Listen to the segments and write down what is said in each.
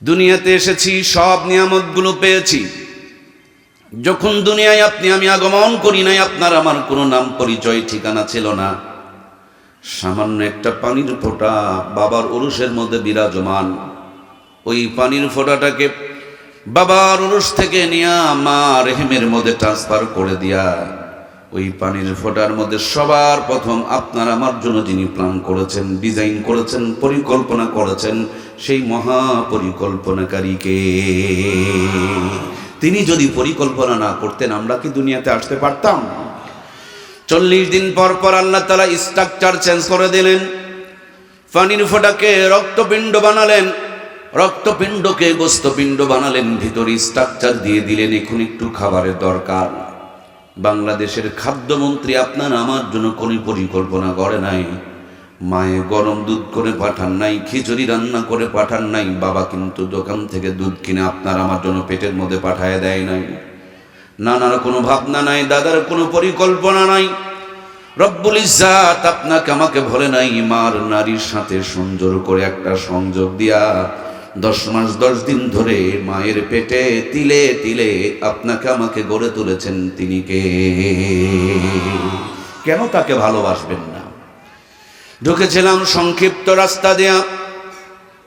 দুনিয়াতে এসেছি, সব নিয়ামতগুলো পেয়েছি। যখন দুনিয়ায় আপনি আমি আগমন করি নাই, আপনার আমার কোনো নাম পরিচয় ঠিকানা ছিল না। সামান্য একটা পানির ফোঁটা বাবার উরুসের মধ্যে বিরাজমান। ওই পানির ফোঁটাটাকে বাবার উরুস থেকে নিয়ে মা রেহেমের মধ্যে ট্রান্সফার করে দিয়া ওই পানির ফোঁটার মধ্যে সবার প্রথম আপনার আমার জন্য যিনি প্ল্যান করেছেন, ডিজাইন করেছেন, পরিকল্পনা করেছেন, সেই মহা পরিকল্পনাকারীকে। তিনি যদি পরিকল্পনা না করতেন, আমরা কি দুনিয়াতে আসতে পারতাম? 40 দিন পর পর আল্লাহ তাআলা স্ট্রাকচার চেঞ্জ করে দিলেন। পানির ফোঁটাকে রক্তপিণ্ড বানালেন, রক্তপিণ্ডকে গোস্তপিণ্ড বানালেন, ভিতরে স্ট্রাকচার দিয়ে দিলেন। এখন একটু খাবারের দরকার। বাংলাদেশের খাদ্যমন্ত্রী আপনার আমার জন্য কোনো পরিকল্পনা করে নাই। মায়ে গরম দুধ করে পাঠান নাই, খিচুড়ি রান্না করে পাঠান নাই। বাবা কিন্তু দোকান থেকে দুধ কিনে আপনার আমার জন্য পেটের মধ্যে পাঠায় দেয় নাই। নানার কোনো ভাবনা নাই, দাদার কোনো পরিকল্পনা নাই। রব্বুল ইজ্জাত আপনাকে আমাকে ভরে নাই, মার নারীর সাথে সুন্দর করে একটা সংযোগ দিয়া 10 মাস 10 দিন ধরে মায়ের পেটে তিলে তিলে আপনাকে আমাকে গড়ে তুলেছেন। তিনি কে? কেন তাকে ভালোবাসবেন না? ঢুকেছিলাম সংক্ষিপ্ত রাস্তা দিয়া,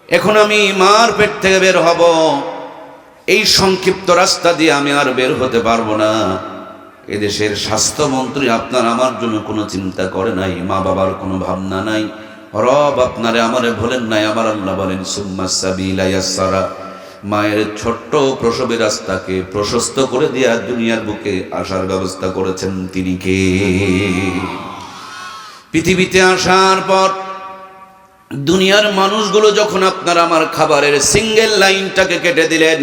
এখন আমি মার পেট থেকে বের হব। এই সংক্ষিপ্ত রাস্তা দিয়ে আমি আর বের হতে পারবো না। এদেশের স্বাস্থ্যমন্ত্রী আপনার আমার জন্য কোনো চিন্তা করে নাই, মা বাবার কোনো ভাবনা নাই। রব আপনারে আমারে বলেন নাই, আমার আল্লাহ বলেন সুম্মা সাবিলা ইয়াসসারা। মায়ের ছোট্ট প্রসবের রাস্তাকে প্রশস্ত করে দিয়া দুনিয়ার বুকে আসার ব্যবস্থা করেছেন। তিনি কে? পৃথিবীতে আসার পর দুনিয়ার মানুষগুলো যখন আপনার আমার খাবারের সিঙ্গেল লাইনটাকে কেটে দিলেন,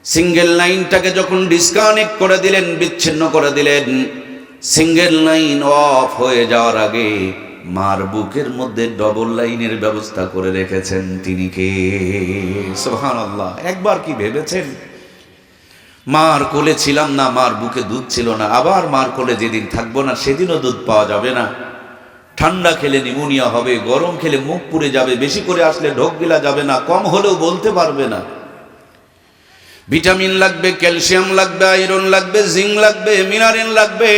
সিঙ্গেল লাইনটাকে যখন ডিসকানেক্ট করে দিলেন, বিচ্ছিন্ন করে দিলেন, সিঙ্গেল লাইন অফ হয়ে যাওয়ার আগে মার বুকের মধ্যে ডবল লাইনের ব্যবস্থা করে রেখেছেন। তিনি কে? সুবহানাল্লাহ। একবার কি ভেবেছেন? মার কোলে ছিলাম না, মার বুকে দুধ ছিল না, আবার মার কোলে যেদিন থাকবো না সেদিনও দুধ পাওয়া যাবে না। ঠান্ডা খেলে নিউমোনিয়া হবে, গরম খেলে মুখ পুড়ে যাবে, বেশি করে আসলে ঢোক গিলা যাবে না, কম হলেও বলতে পারবে না। ভিটামিন লাগবে, ক্যালসিয়াম লাগবে, আয়রন লাগবে, জিঙ্ক লাগবে, মিনারেল লাগবে।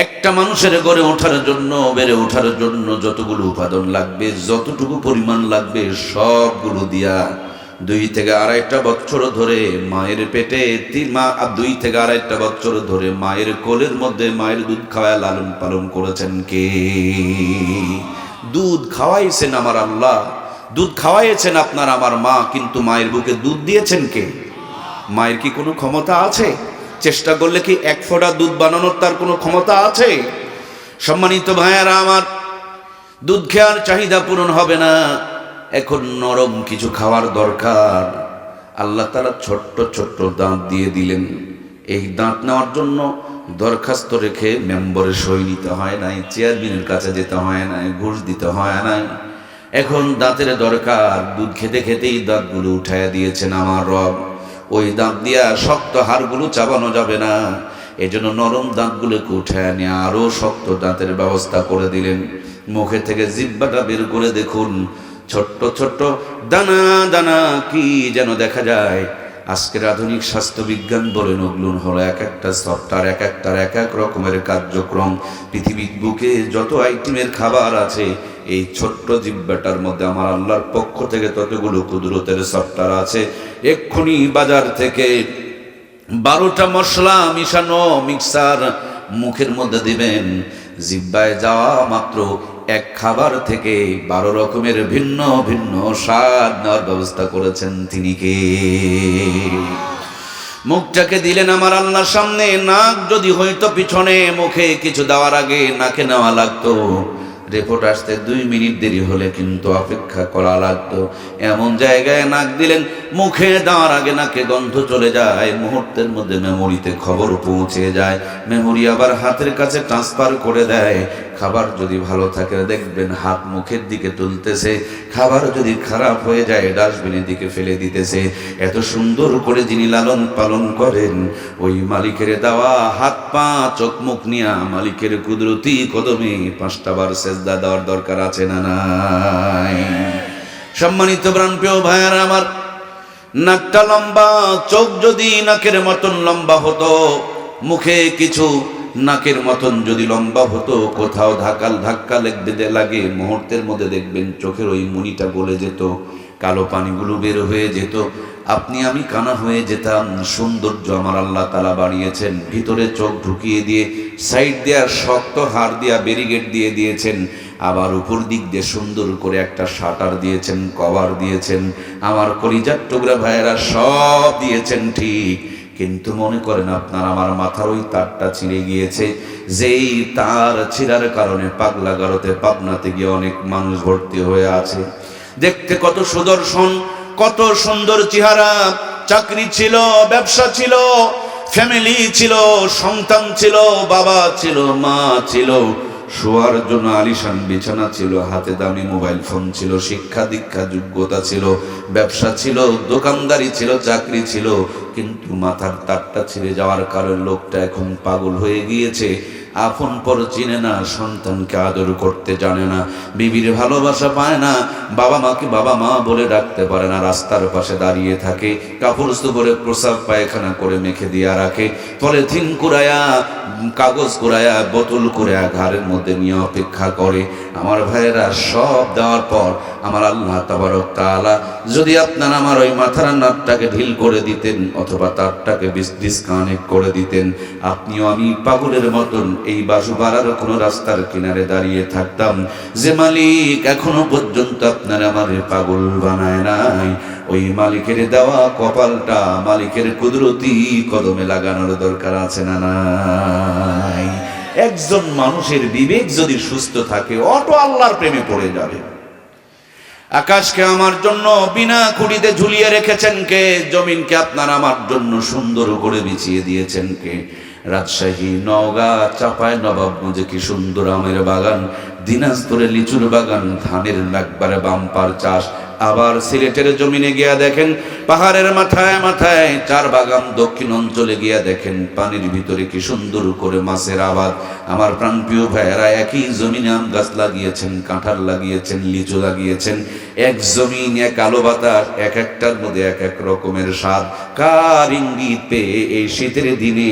একটা মানুষের গড়ে ওঠার জন্য, বেড়ে ওঠার জন্য যতগুলো উপাদান লাগবে, যতটুকু পরিমাণ লাগবে, সবগুলো দিয়া 2 থেকে 2.5 বছর ধরে মায়ের পেটে 2 থেকে 2.5 বছর ধরে মায়ের কোলের মধ্যে মায়ের দুধ খাওয়ায় লালন পালন করেছেন কে? দুধ খাওয়াইছেন আমার আল্লাহ, দুধ খাওয়াইছেন আপনার আমার মা, কিন্তু মায়ের বুকে দুধ দিয়েছেন কে? মায়ের কি কোনো ক্ষমতা আছে? চেষ্টা করলে কি 1 ফোঁটা দুধ বানানোর তার কোনো ক্ষমতা আছে? সম্মানিত ভাইয়ারা আমার, দুধ খেয়ার চাহিদা পূরণ হবে না, এখন নরম কিছু খাওয়ার দরকার। আল্লাহ তাআলা ছোট্ট ছোট্ট দাঁত দিয়ে দিলেন। এই দাঁত নেওয়ার জন্য দরখাস্ত রেখে মেম্বরে সই নিতে হয় নাই, চেয়ারম্যানের কাছে যেতে হয় নাই, ঘুষ দিতে হয় নাই। এখন দাঁতের দরকার। দুধ খেতে খেতেই দাঁতগুলো উঠায় দিয়েছেন আমার রব। ওই দাঁত দিয়া শক্ত হাড়গুলো চাবানো যাবে না, এজন্য নরম দাঁতগুলোকে উঠায় নিয়ে আরো শক্ত দাঁতের ব্যবস্থা করে দিলেন। মুখে থেকে জিহ্বাটা বের করে দেখুন, ছোট্ট ছোট্ট দানা দানা কি যেন দেখা যায়। আজকের আধুনিক স্বাস্থ্য বিজ্ঞান বলেন, ওগুলো হলো এক একটা সফটওয়্যার, এক একটার এক এক রকমের কার্যক্রম। পৃথিবীর বুকে যত আইটেমের খাবার আছে, এই ছোট্ট জিহ্বাটার মধ্যে আমার আল্লাহর পক্ষ থেকে ততগুলো কুদরতের সফটওয়্যার আছে। এক্ষুনি বাজার থেকে 12টা মশলা মিশানো মিক্সার মুখের মধ্যে দিবেন, জিহ্বায় যাওয়া মাত্র এক খাবার থেকে 12 রকমের ভিন্ন ভিন্ন স্বাদ নেওয়ার ব্যবস্থা করেছেন। তিনি কে? মুখটাকে দিলেন আমার আল্লাহর সামনে। নাক যদি হইতো পিছনে, মুখে কিছু দেওয়ার আগে নাকে নেওয়া লাগতো। রিপোর্ট আসতে 2 মিনিট দেরি হলে কিন্তু অপেক্ষা করা লাগতো। এমন জায়গায় নাক দিলেন, মুখে দেওয়ার আগে নাকে গন্ধ চলে যায়, মুহূর্তের মধ্যে মেমোরিতে খবর পৌঁছে যায়, মেমোরি আবার হাতের কাছে ট্রান্সফার করে দেয়। খাবার যদি ভালো থাকে দেখবেন হাত মুখের দিকে তুলতেছে, খাবার যদি খারাপ হয়ে যায় ডাস্টবিনের দিকে ফেলে দিতেছে। এত সুন্দর করে যিনি লালন পালন করেন, ওই মালিকের দেওয়া হাত পা চোখ মুখ নিয়া মালিকের কুদরতি কদমে 5টা বার সেজদা দেওয়ার দরকার আছে না নাই? সম্মানিত প্রাণপ্রিয় ভাইয়ারা আমার, নাকটা লম্বা, চোখ যদি নাকের মতন লম্বা হতো, মুখে কিছু নাকের মতন যদি লম্বা হতো, কোথাও ধাক্কা লাগে মুহূর্তের মধ্যে দেখবেন চোখের ওই মুনিটা গলে যেত, কালো পানিগুলো বের হয়ে যেত, আপনি আমি কানা হয়ে যেতাম। সৌন্দর্য আমার আল্লাহ তাআলা বাড়িয়েছেন, ভিতরে চোখ ঢুকিয়ে দিয়ে সাইড দেওয়ার শক্ত হাড় দিয়া ব্যারিকেড দিয়ে দিয়েছেন, আবার উপর দিক দিয়ে সুন্দর করে একটা শাটার দিয়েছেন, কভার দিয়েছেন। আমার কলিজার টুকরা ভাইয়েরা সব দিয়েছেন ঠিক, কিন্তু মনে করেন আপনার আমার মাথার ওই তারটা ছিঁড়ে গিয়েছে। যেই তার ছিঁড়ার কারণে পাগলা গারোতে পাবনাতে গিয়ে অনেক মানুষ ভর্তি হয়ে আছে। দেখতে কত সুদর্শন, কত সুন্দর চেহারা, চাকরি ছিল, ব্যবসা ছিল, ফ্যামিলি ছিল, সন্তান ছিল, বাবা ছিল, মা ছিল, শোয়ার জন্য আলিশান বিছানা ছিল, হাতে দামি মোবাইল ফোন ছিল, শিক্ষা দীক্ষা যোগ্যতা ছিল, ব্যবসা ছিল, দোকানদারি ছিল, চাকরি ছিল, কিন্তু মাথার তারটা ছিঁড়ে যাওয়ার কারণে লোকটা এখন পাগল হয়ে গিয়েছে। আপন পর চিনে না, সন্তানকে আদর করতে জানে না, বিবির ভালোবাসা পায় না, বাবা মাকে বাবা মা বলে ডাকতে পারে না, রাস্তার পাশে দাঁড়িয়ে থাকে, কাপড় চোপড়ে প্রসাব পায়খানা করে মেখে দিয়া রাখে, পলিথিন কুড়ায়া, কাগজ কুড়ায়া, বোতল কুড়ায়া ঘাড়ের মধ্যে নিয়ে অপেক্ষা করে। আমার ভাইয়েরা, সব দেওয়ার পর আমার আল্লাহ তাবারক তাআলা যদি আপনার আমার ওই মাথার নাটটাকে ঢিল করে দিতেন অথবা তারটাকে ডিসকানেক্ট করে দিতেন, আপনিও আমি পাগলের মতন এই বাসুপাড়ার কোনো রাস্তার কিনারে দাঁড়িয়ে থাকতাম। যে মালিক এখনো পর্যন্ত আপনার আমার পাগল বানায় নাই, ওই মালিকের দেওয়া কপালটা মালিকের কুদরতি কদমে লাগানোর দরকার আছে না নাই? একজন মানুষের বিবেক যদি সুস্থ থাকে, অটো আল্লাহর প্রেমে পড়ে যাবে। আকাশকে আমার জন্য বিনা খুঁটিতে ঝুলিয়ে রেখেছেন কে? জমিনকে আপনার আমার জন্য সুন্দর করে বিছিয়ে দিয়েছেন কে? রাজশাহী, নওগাঁ, চাপায় নবাবগঞ্জে কি সুন্দর আমের বাগান, দিনাজপুরে লিচুর বাগান, ধানের একবারে বাম্পার চাষ। আবার সিলেটের জমিনে গিয়া দেখেন পাহাড়ের মাথায় মাথায় চার বাগান, দক্ষিণ অঞ্চলে গিয়া দেখেন পানির ভিতরে কি সুন্দর করে মাছের আবাদ। আমার প্রাণপ্রিয় ভাইয়েরা, একই জমিনে আম গাছ লাগিয়েছেন, কাঁঠাল লাগিয়েছেন, লিচু লাগিয়েছেন, এক জমিন, এক আলো বাতাস, এক একটার মধ্যে এক এক রকমের স্বাদ। কার ইঙ্গিত পেয়ে এই শীতের দিনে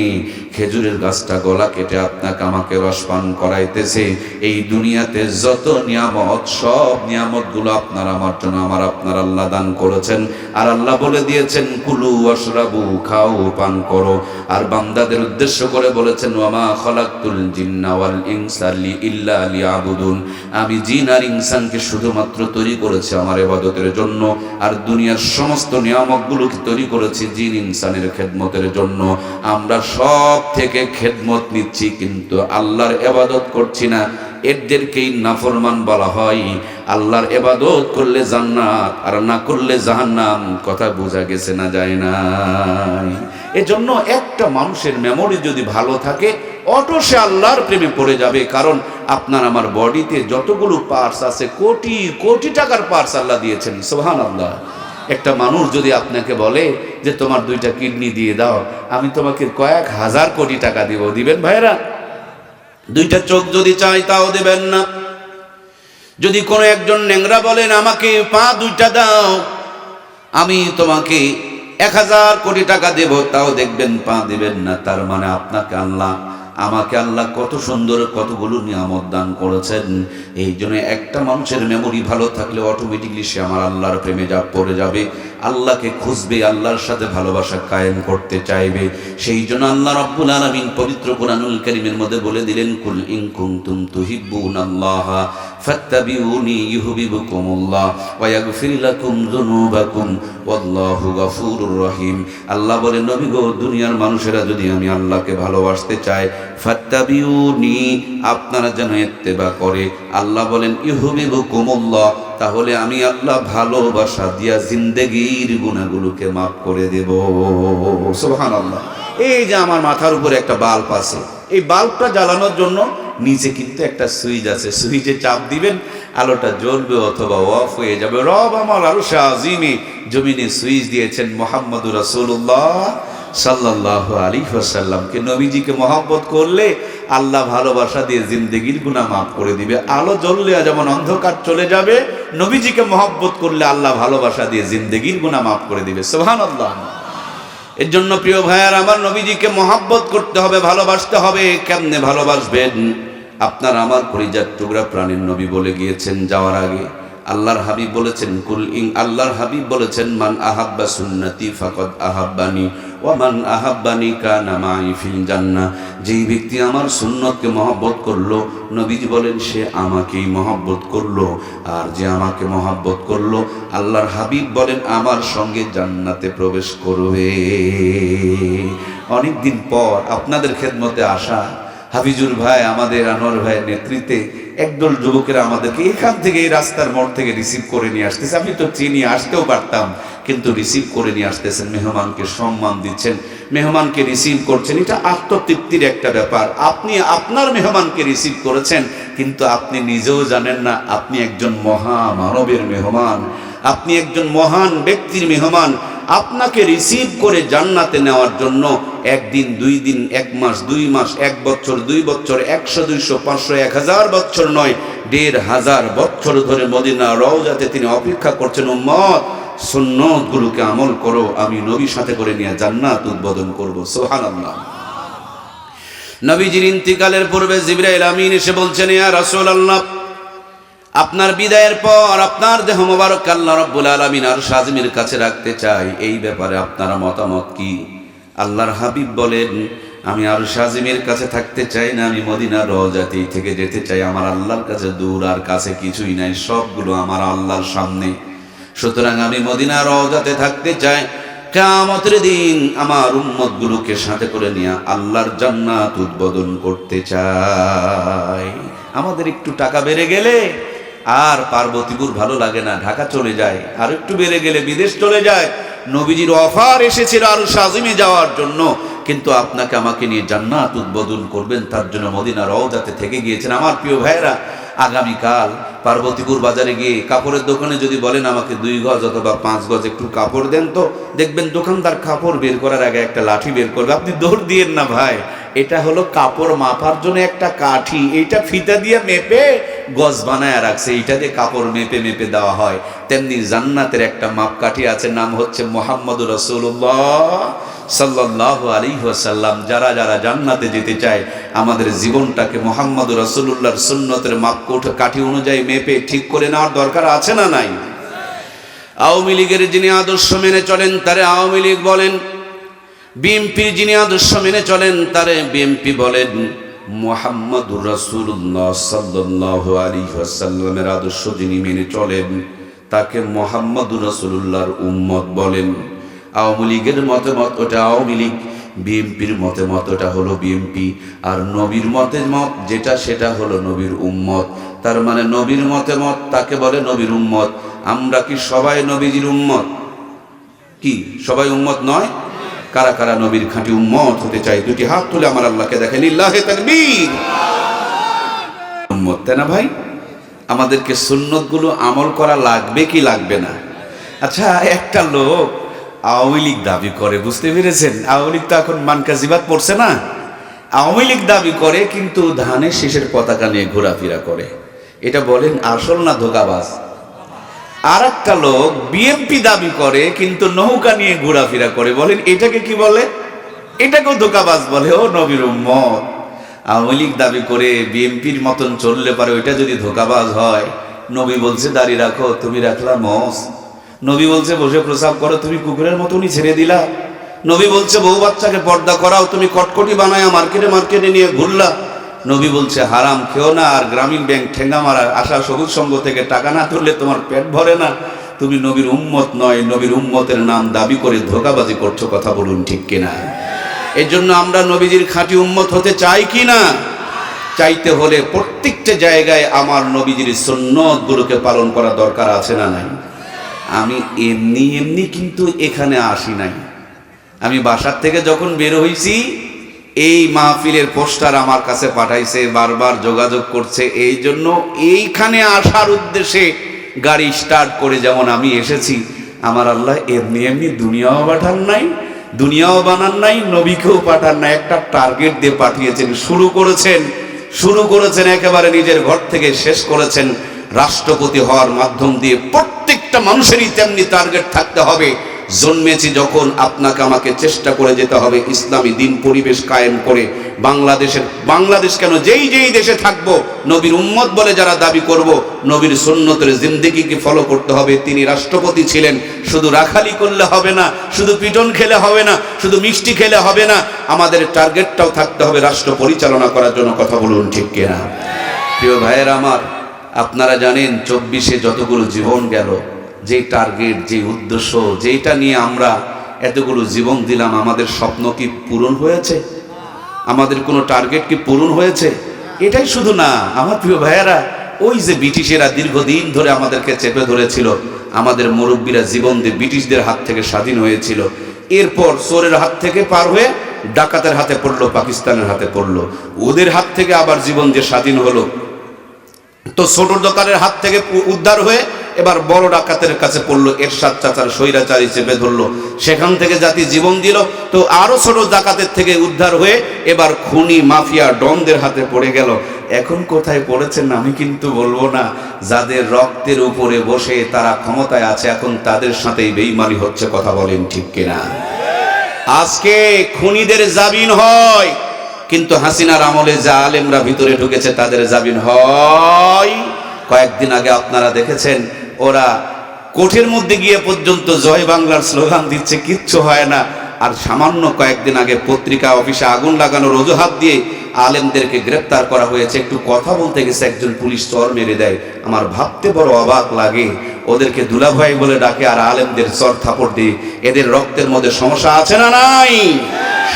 খেজুরের গাছটা গলা কেটে আপনাকে আমাকে রস পান করাইতেছে? এই দুনিয়াতে যত নিয়ামত, সব নিয়ামত গুলো আপনার আমার জন্য আমার আপনার আল্লাহ দান করেছেন। আর আল্লাহ বলে দিয়েছেন, কুলু ওয়াশরাবু, খাও পান করো। আর বান্দাদের উদ্দেশ্য করে বলেছেন, ওয়ামা খালাকতুল জিন্না ওয়াল ইনসা ইল্লা লিয়াবুদুন, আমি জিন আর ইনসানকে শুধুমাত্র তৈরি করেছি আমার ইবাদতের জন্য, আর দুনিয়ার সমস্ত নিয়ামতগুলোকে তৈরি করেছি জিন ইনসানের খেদমতের জন্য। আমরা সব থেকে খেদমত নিচ্ছি, কিন্তু আল্লাহর ইবাদত করছি না। এদেরকেই নাফরমান বলা হয়। আল্লাহর ইবাদত করলে জান্নাত, আর না করলে জাহান্নাম। কথা বোঝা গেছে না? যায় না? এজন্য একটা মানুষের মেমোরি যদি ভালো থাকে, অটো সে আল্লাহর প্রেমে পড়ে যাবে। কারণ আপনার আমার বডিতে যতগুলো পার্টস আছে, কোটি কোটি টাকার পার্টস আল্লাহ দিয়েছেন। সুবহানাল্লাহ। একটা মানুষ যদি আপনাকে বলে যে তোমার 2টা কিডনি দিয়ে দাও, আমি তোমাকে কয়েক হাজার কোটি টাকা দিব, দিবেন ভাইরা? 2টা চোখ যদি চাই তাও দেবেন না। যদি কোনো একজন ন্যাংরা বলেন আমাকে পা 2টা দাও, আমি তোমাকে 1000 কোটি টাকা দেব, তাও দেখবেন পা দিবেন না। তার মানে আপনাকে আল্লাহ, আমাকে আল্লাহ কত সুন্দর কতগুলো নিয়ামত দান করেছেন। এই জন্য একটা মানুষের মেমোরি ভালো থাকলে অটোমেটিকলি সে আমার আল্লাহর প্রেমে পড়ে যাবে, আল্লাহকে খুঁজবে, আল্লাহর সাথে ভালোবাসা কায়েম করতে চাইবে। সেই জন্য আল্লাহ রাব্বুল আলামিন পবিত্র কুরআনুল কারীমের মধ্যে বলে দিলেন, কুল ইন কুনতুম তুহিব্বুনাল্লাহ ফাত্তাবিউনি ইউহিব্বুকুমুল্লাহ ওয়া ইয়াগফির লাকুম যুনুবাকুম ওয়াল্লাহু গফুরুর রহিম। আল্লাহ বলেন, নবী গো, দুনিয়ার মানুষেরা যদি আমি আল্লাহকে ভালোবাসতে চায়, ফাত্তাবিউনি, আপনারা যেন ইত্তেবা করে। আল্লাহ বলেন ইউহিব্বুকুমুল্লাহ, তাহলে আমি আল্লাহ ভালোবাসা দিয়া জিন্দেগির গুনাহগুলোকে মাফ করে দেব। সুবহানাল্লাহ। এই যে আমার মাথার উপরে একটা বাল্ব আছে, এই বাল্বটা জ্বালানোর জন্য নিচে কিন্তু একটা সুইচ আছে, সুইচে চাপ দিবেন, আলোটা জ্বলবে অথবা অফ হয়ে যাবে। রব আমার আরশে আজিমে জমিনে সুইচ দিয়েছেন, মুহাম্মদুর রাসূলুল্লাহ সাল্লাল্লাহু আলাইহি ওয়াসাল্লামকে। নবীজিকে মহব্বত করলে আল্লাহ ভালোবাসা দিয়ে জিন্দেগির গুনাহ মাফ করে দিবে। আলো জ্বললে যেমন অন্ধকার চলে যাবে, নবীজিকে মহব্বত করলে আল্লাহ ভালোবাসা দিয়ে জিন্দেগির গুনাহ মাফ করে দিবে। সুবহানাল্লাহ। এর জন্য প্রিয় ভাইয়ার আমার, নবীজিকে মহব্বত করতে হবে, ভালোবাসতে হবে। কেমনে ভালোবাসবেন? আপনার আমার কলিজার টুকরা প্রাণীর নবী বলে গিয়েছেন যাওয়ার আগে, আল্লাহর হাবিব বলেছেন আল্লাহর হাবিব বলেছেন, মান আহাব্বা সুন্নতি ফাকাদ আহাব্বানি ওয়া মান আহাব্বানি কানা মাই ফিল জান্নাহ। যেই ব্যক্তি আমার সুন্নতকে মহব্বত করলো, নবীজি বলেন সে আমাকেই মহব্বত করলো, আর যে আমাকে মহব্বত করলো, আল্লাহর হাবিব বলেন আমার সঙ্গে জান্নাতে প্রবেশ করবে। অনেকদিন পর আপনাদের খেদমতে আসা হাফিজুর ভাই, আমাদের আনোয়ার ভাইয়ের নেতৃত্বে একদল যুবকেরা আমাদেরকে এখান থেকে, এই রাস্তার মোড় থেকে রিসিভ করে নিয়ে আসতেছে। আমি তো চিনি, আসতেও পারতাম, কিন্তু রিসিভ করে নিয়ে আসতেছেন। মেহমানকে সম্মান দিচ্ছেন, মেহমানকে রিসিভ করছেন। এটা আত্মতৃপ্তির একটা ব্যাপার। আপনি আপনার মেহমানকে রিসিভ করেছেন, কিন্তু আপনি নিজেও জানেন না আপনি একজন মহামানবের মেহমান, আপনি একজন মহান ব্যক্তির মেহমান। আপনাকে রিসিভ করে জান্নাতে নেওয়ার জন্য একদিন, 2 দিন, 1 মাস, 2 মাস, 1 বছর, 2 বছর, 100, 200, 500, 1000 বছর নয়, 1500 বছর ধরে মদিনা রওজাতে তিনি অপেক্ষা করছেন, উম্মত সুন্নতগুলোকে আমল করো, আমি নবীর সাথে করে নিয়ে জান্নাত উদ্বোধন করব। সুবহানাল্লাহ। নবীজির ইন্তিকালের পূর্বে জিবরাইল আমিন এসে বলছেন, ইয়া রাসূলুল্লাহ, আপনার বিদায়ের পর আপনার দেহ মোবারক আল্লাহ রাব্বুল আলামিন আরশ আজিমের কাছে রাখতে চাই, এই ব্যাপারে আপনার মতামত কি? আল্লাহর হাবিব বলেন, আমি আরশ আজিমের কাছে থাকতে চাই না, আমি মদিনা রওজাতেই থেকে যেতে চাই। আমার আল্লাহর কাছে দূর আর কাছে কিছুই নাই, সবগুলো আমার আল্লাহর সামনে। সুতরাং আমি মদিনা রওজাতে থাকতে চাই। কিয়ামতের দিন আমার উম্মতগুলোকে সাথে করে নিয়ে আল্লাহর জান্নাত উদ্বোধন করতে চাই। আমাদের একটু টাকা বেড়ে গেলে আর পার্বতীপুর ভালো লাগে না, ঢাকা চলে যায়। আর একটু বেড়ে গেলে বিদেশ চলে যায়। নবীজির অফার এসেছিল আরশ আজিমে যাওয়ার জন্য, কিন্তু আপনাকে আমাকে নিয়ে জান্নাত উদ্বোধন করবেন, তার জন্য মদিনা রওজাতে থেকে গিয়েছেন। আমার প্রিয় ভাইয়েরা, আগামীকাল পার্বতীপুর বাজারে গিয়ে কাপড়ের দোকানে যদি বলেন আমাকে 2 গজ অথবা 5 গজ একটু কাপড় দেন, তো দেখবেন দোকানদার কাপড় বের করার আগে একটা লাঠি বের করবে। আপনি দৌড় দিয়েন না ভাই, এটা হলো কাপড় মাপার জন্য একটা কাঠি, এইটা ফিতা দিয়ে মেপে গজ বানায় রাখছে, এইটা দিয়ে কাপড় মেপে মেপে দেওয়া হয়। তেমনি জান্নাতের একটা মাপকাঠি আছে, নাম হচ্ছে মুহাম্মদুর রাসূলুল্লাহ সাল্লাল্লাহু আলাইহি ওয়াসাল্লাম। যারা যারা জান্নাতে যেতে চায়, আমাদের জীবনটাকে মুহাম্মদুর রাসূলুল্লাহর সুন্নতের মাপকাঠি অনুযায়ী মেপে ঠিক করে নেওয়ার দরকার আছে না নাই? আওয়ামী লীগের যিনি আদর্শ মেনে চলেন তারে আওয়ামী লীগ বলেন, বিএনপির যিনি আদর্শ মেনে চলেন তারে বিএনপি বলেন। মুহাম্মদুর রাসূলুল্লাহ সাল্লাল্লাহু আলাইহি ওয়াসাল্লামের আদর্শ যিনি মেনে চলেন তাকে মুহাম্মদুর রাসূলুল্লাহর উম্মত বলেন। আওয়ামী লীগের মতামত ওটা আওয়ামী লীগ, বিএনপির মতামত ওটা হলো বিএনপি, আর নবীর মতামত যেটা সেটা হলো নবীর উম্মত। তার মানে নবীর মতামত তাকে বলে নবীর উম্মত। আমরা কি সবাই নবীজির উম্মত? কি সবাই উম্মত নয়? কারা কারা নবীর খাঁটি উম্মত হতে চাই? 2টি হাত তুলে আমার আল্লাহকে দেখেন, লিল্লাহি তাকবীর। উম্মত, তাই না ভাই? আমাদেরকে সুন্নতগুলো আমল করা লাগবে কি লাগবে না? আচ্ছা, একটা লোক আওয়ামী লীগ দাবি করে, বুঝতে পেরেছেন? আওয়ামী লীগ তো এখন মানকাজিবাত পড়ছে না, আওয়ামী লীগ দাবি করে কিন্তু ধানের শীষের পতাকা নিয়ে ঘোরাফেরা করে। এটা বলেন আসল না ধোঁকাবাজ? আর একটা লোক বিএনপি দাবি করে কিন্তু নৌকা নিয়ে ঘোরাফেরা করে, বলেন এটাকে কি বলে? এটাকেও ধোঁকাবাজ বলে। ও নবীর উম্মত, আওয়ামী লীগ দাবি করে বিএনপির মতন চললে পারে, ওইটা যদি ধোঁকাবাজ হয়। নবী বলছে দাড়ি রাখো, তুমি রাখলা মস। নবী বলছে বসে প্রসাব করো, তুমি কুকুরের মতনই ছেড়ে দিলা। নবী বলছে বউ বাচ্চাকে পর্দা করাও, তুমি কটকটি বানায়া মার্কেটে মার্কেটে নিয়ে ঘুরলা। নবী বলছে হারাম খেও না, আর গ্রামীণ ব্যাংক ঠেঙ্গা মারা আশা সবুজ সংঘ থেকে টাকা না তুললে তোমার পেট ভরে না। তুমি নবীর উম্মত নয়, নবীর উম্মতের নাম দাবি করে ধোঁকাবাজি করছো। কথা বলুন ঠিক কিনা? এর জন্য আমরা নবীজির খাঁটি উম্মত হতে চাই কি না? চাইতে হলে প্রত্যেকটা জায়গায় আমার নবীজির সুন্নতগুলোকে পালন করা দরকার আছে না নাই? আমি এমনি এমনি কিন্তু এখানে আসি নাই। আমি বাসার থেকে যখন বের হইছি, এই মাহফিলের পোস্টার আমার কাছে পাঠাইছে, বারবার যোগাযোগ করছে। এই জন্য এইখানে আসার উদ্দেশ্যে গাড়ি স্টার্ট করে যেমন আমি এসেছি, আমার আল্লাহ এমনি এমনি দুনিয়াও পাঠান নাই, দুনিয়াও বানান নাই, নবীকেও পাঠান নাই, একটা টার্গেট দিয়ে পাঠিয়েছেন। শুরু করেছেন একেবারে নিজের ঘর থেকে, শেষ করেছেন রাষ্ট্রপতি হওয়ার মাধ্যম দিয়ে। প্রত্যেকটা মানুষেরই তেমনি টার্গেট থাকতে হবে। জন্মেছি যখন, আপনাকে আমাকে চেষ্টা করে যেতে হবে ইসলামী দিন পরিবেশ কায়েম করে বাংলাদেশ কেন, যেই দেশে থাকবো, নবীর উম্মত বলে যারা দাবি করব, নবীর সুন্নতের জিন্দেগিকে ফলো করতে হবে। তিনি রাষ্ট্রপতি ছিলেন, শুধু রাখালি করলে হবে না, শুধু পিটন খেলে হবে না, শুধু মিষ্টি খেলে হবে না, আমাদের টার্গেটটাও থাকতে হবে রাষ্ট্র পরিচালনা করার জন্য। কথা বলুন ঠিক কিনা? প্রিয় ভাইয়েরা আমার, আপনারা জানেন 24-এ যতগুলো জীবন গেল, যে টার্গেট, যে উদ্দেশ্য, যেটা নিয়ে আমরা এতগুলো জীবন দিলাম, আমাদের স্বপ্ন কি পূরণ হয়েছে? আমাদের কোনো টার্গেট কি পূরণ হয়েছে? এটাই শুধু না আমার প্রিয় ভাইয়েরা, ওই যে ব্রিটিশেরা দীর্ঘদিন ধরে আমাদেরকে চেপে ধরেছিল, আমাদের মুরব্বীরা জীবন দিয়ে ব্রিটিশদের হাত থেকে স্বাধীন হয়েছিল। এরপর চোরের হাত থেকে পার হয়ে ডাকাতের হাতে পড়লো, পাকিস্তানের হাতে পড়লো, ওদের হাত থেকে আবার জীবন যে স্বাধীন হলো, তো ছোট দোকানের হাত থেকে উদ্ধার হয়ে এবার বড় ডাকাতের কাছে পড়লো, এরশাদ চাচার স্বৈরাচারী চেপে ধরলো, সেখান থেকে জাতি জীবন দিল। তো আরো ছোট ডাকাতের থেকে উদ্ধার হয়ে এবার খুনি মাফিয়া ডনদের হাতে পড়ে গেল। এখন কোথায় পড়েছেন আমি কিন্তু বলবো না, যাদের রক্তের উপরে বসে তারা ক্ষমতায় আছে, এখন তাদের সাথেই বেঈমানি হচ্ছে। কথা বলেন ঠিক কিনা? আজকে খুনিদের জামিন হয়, কিন্তু হাসিনার আমলে যা আলেমরা ভিতরে ঢুকেছে তাদের জামিন হয়। কয়েকদিন আগে আপনারা দেখেছেন, ওরা কোর্টের মধ্যে গিয়ে পর্যন্ত জয় বাংলার স্লোগান দিচ্ছে, কিচ্ছু হয় না। আর সামান্য কয়েকদিন আগে পত্রিকা অফিসে আগুন লাগানোর অজুহাত দিয়ে আলেমদেরকে গ্রেপ্তার করা হয়েছে। একটু কথা বলতে গেছে, একজন পুলিশ চর মেরে দেয়। আমার ভাবতে বড় অবাক লাগে, ওদেরকে দুলাভাই বলে ডাকে আর আলেমদের চর থাপড় দিয়ে। এদের রক্তের মধ্যে সমস্যা আছে না নাই?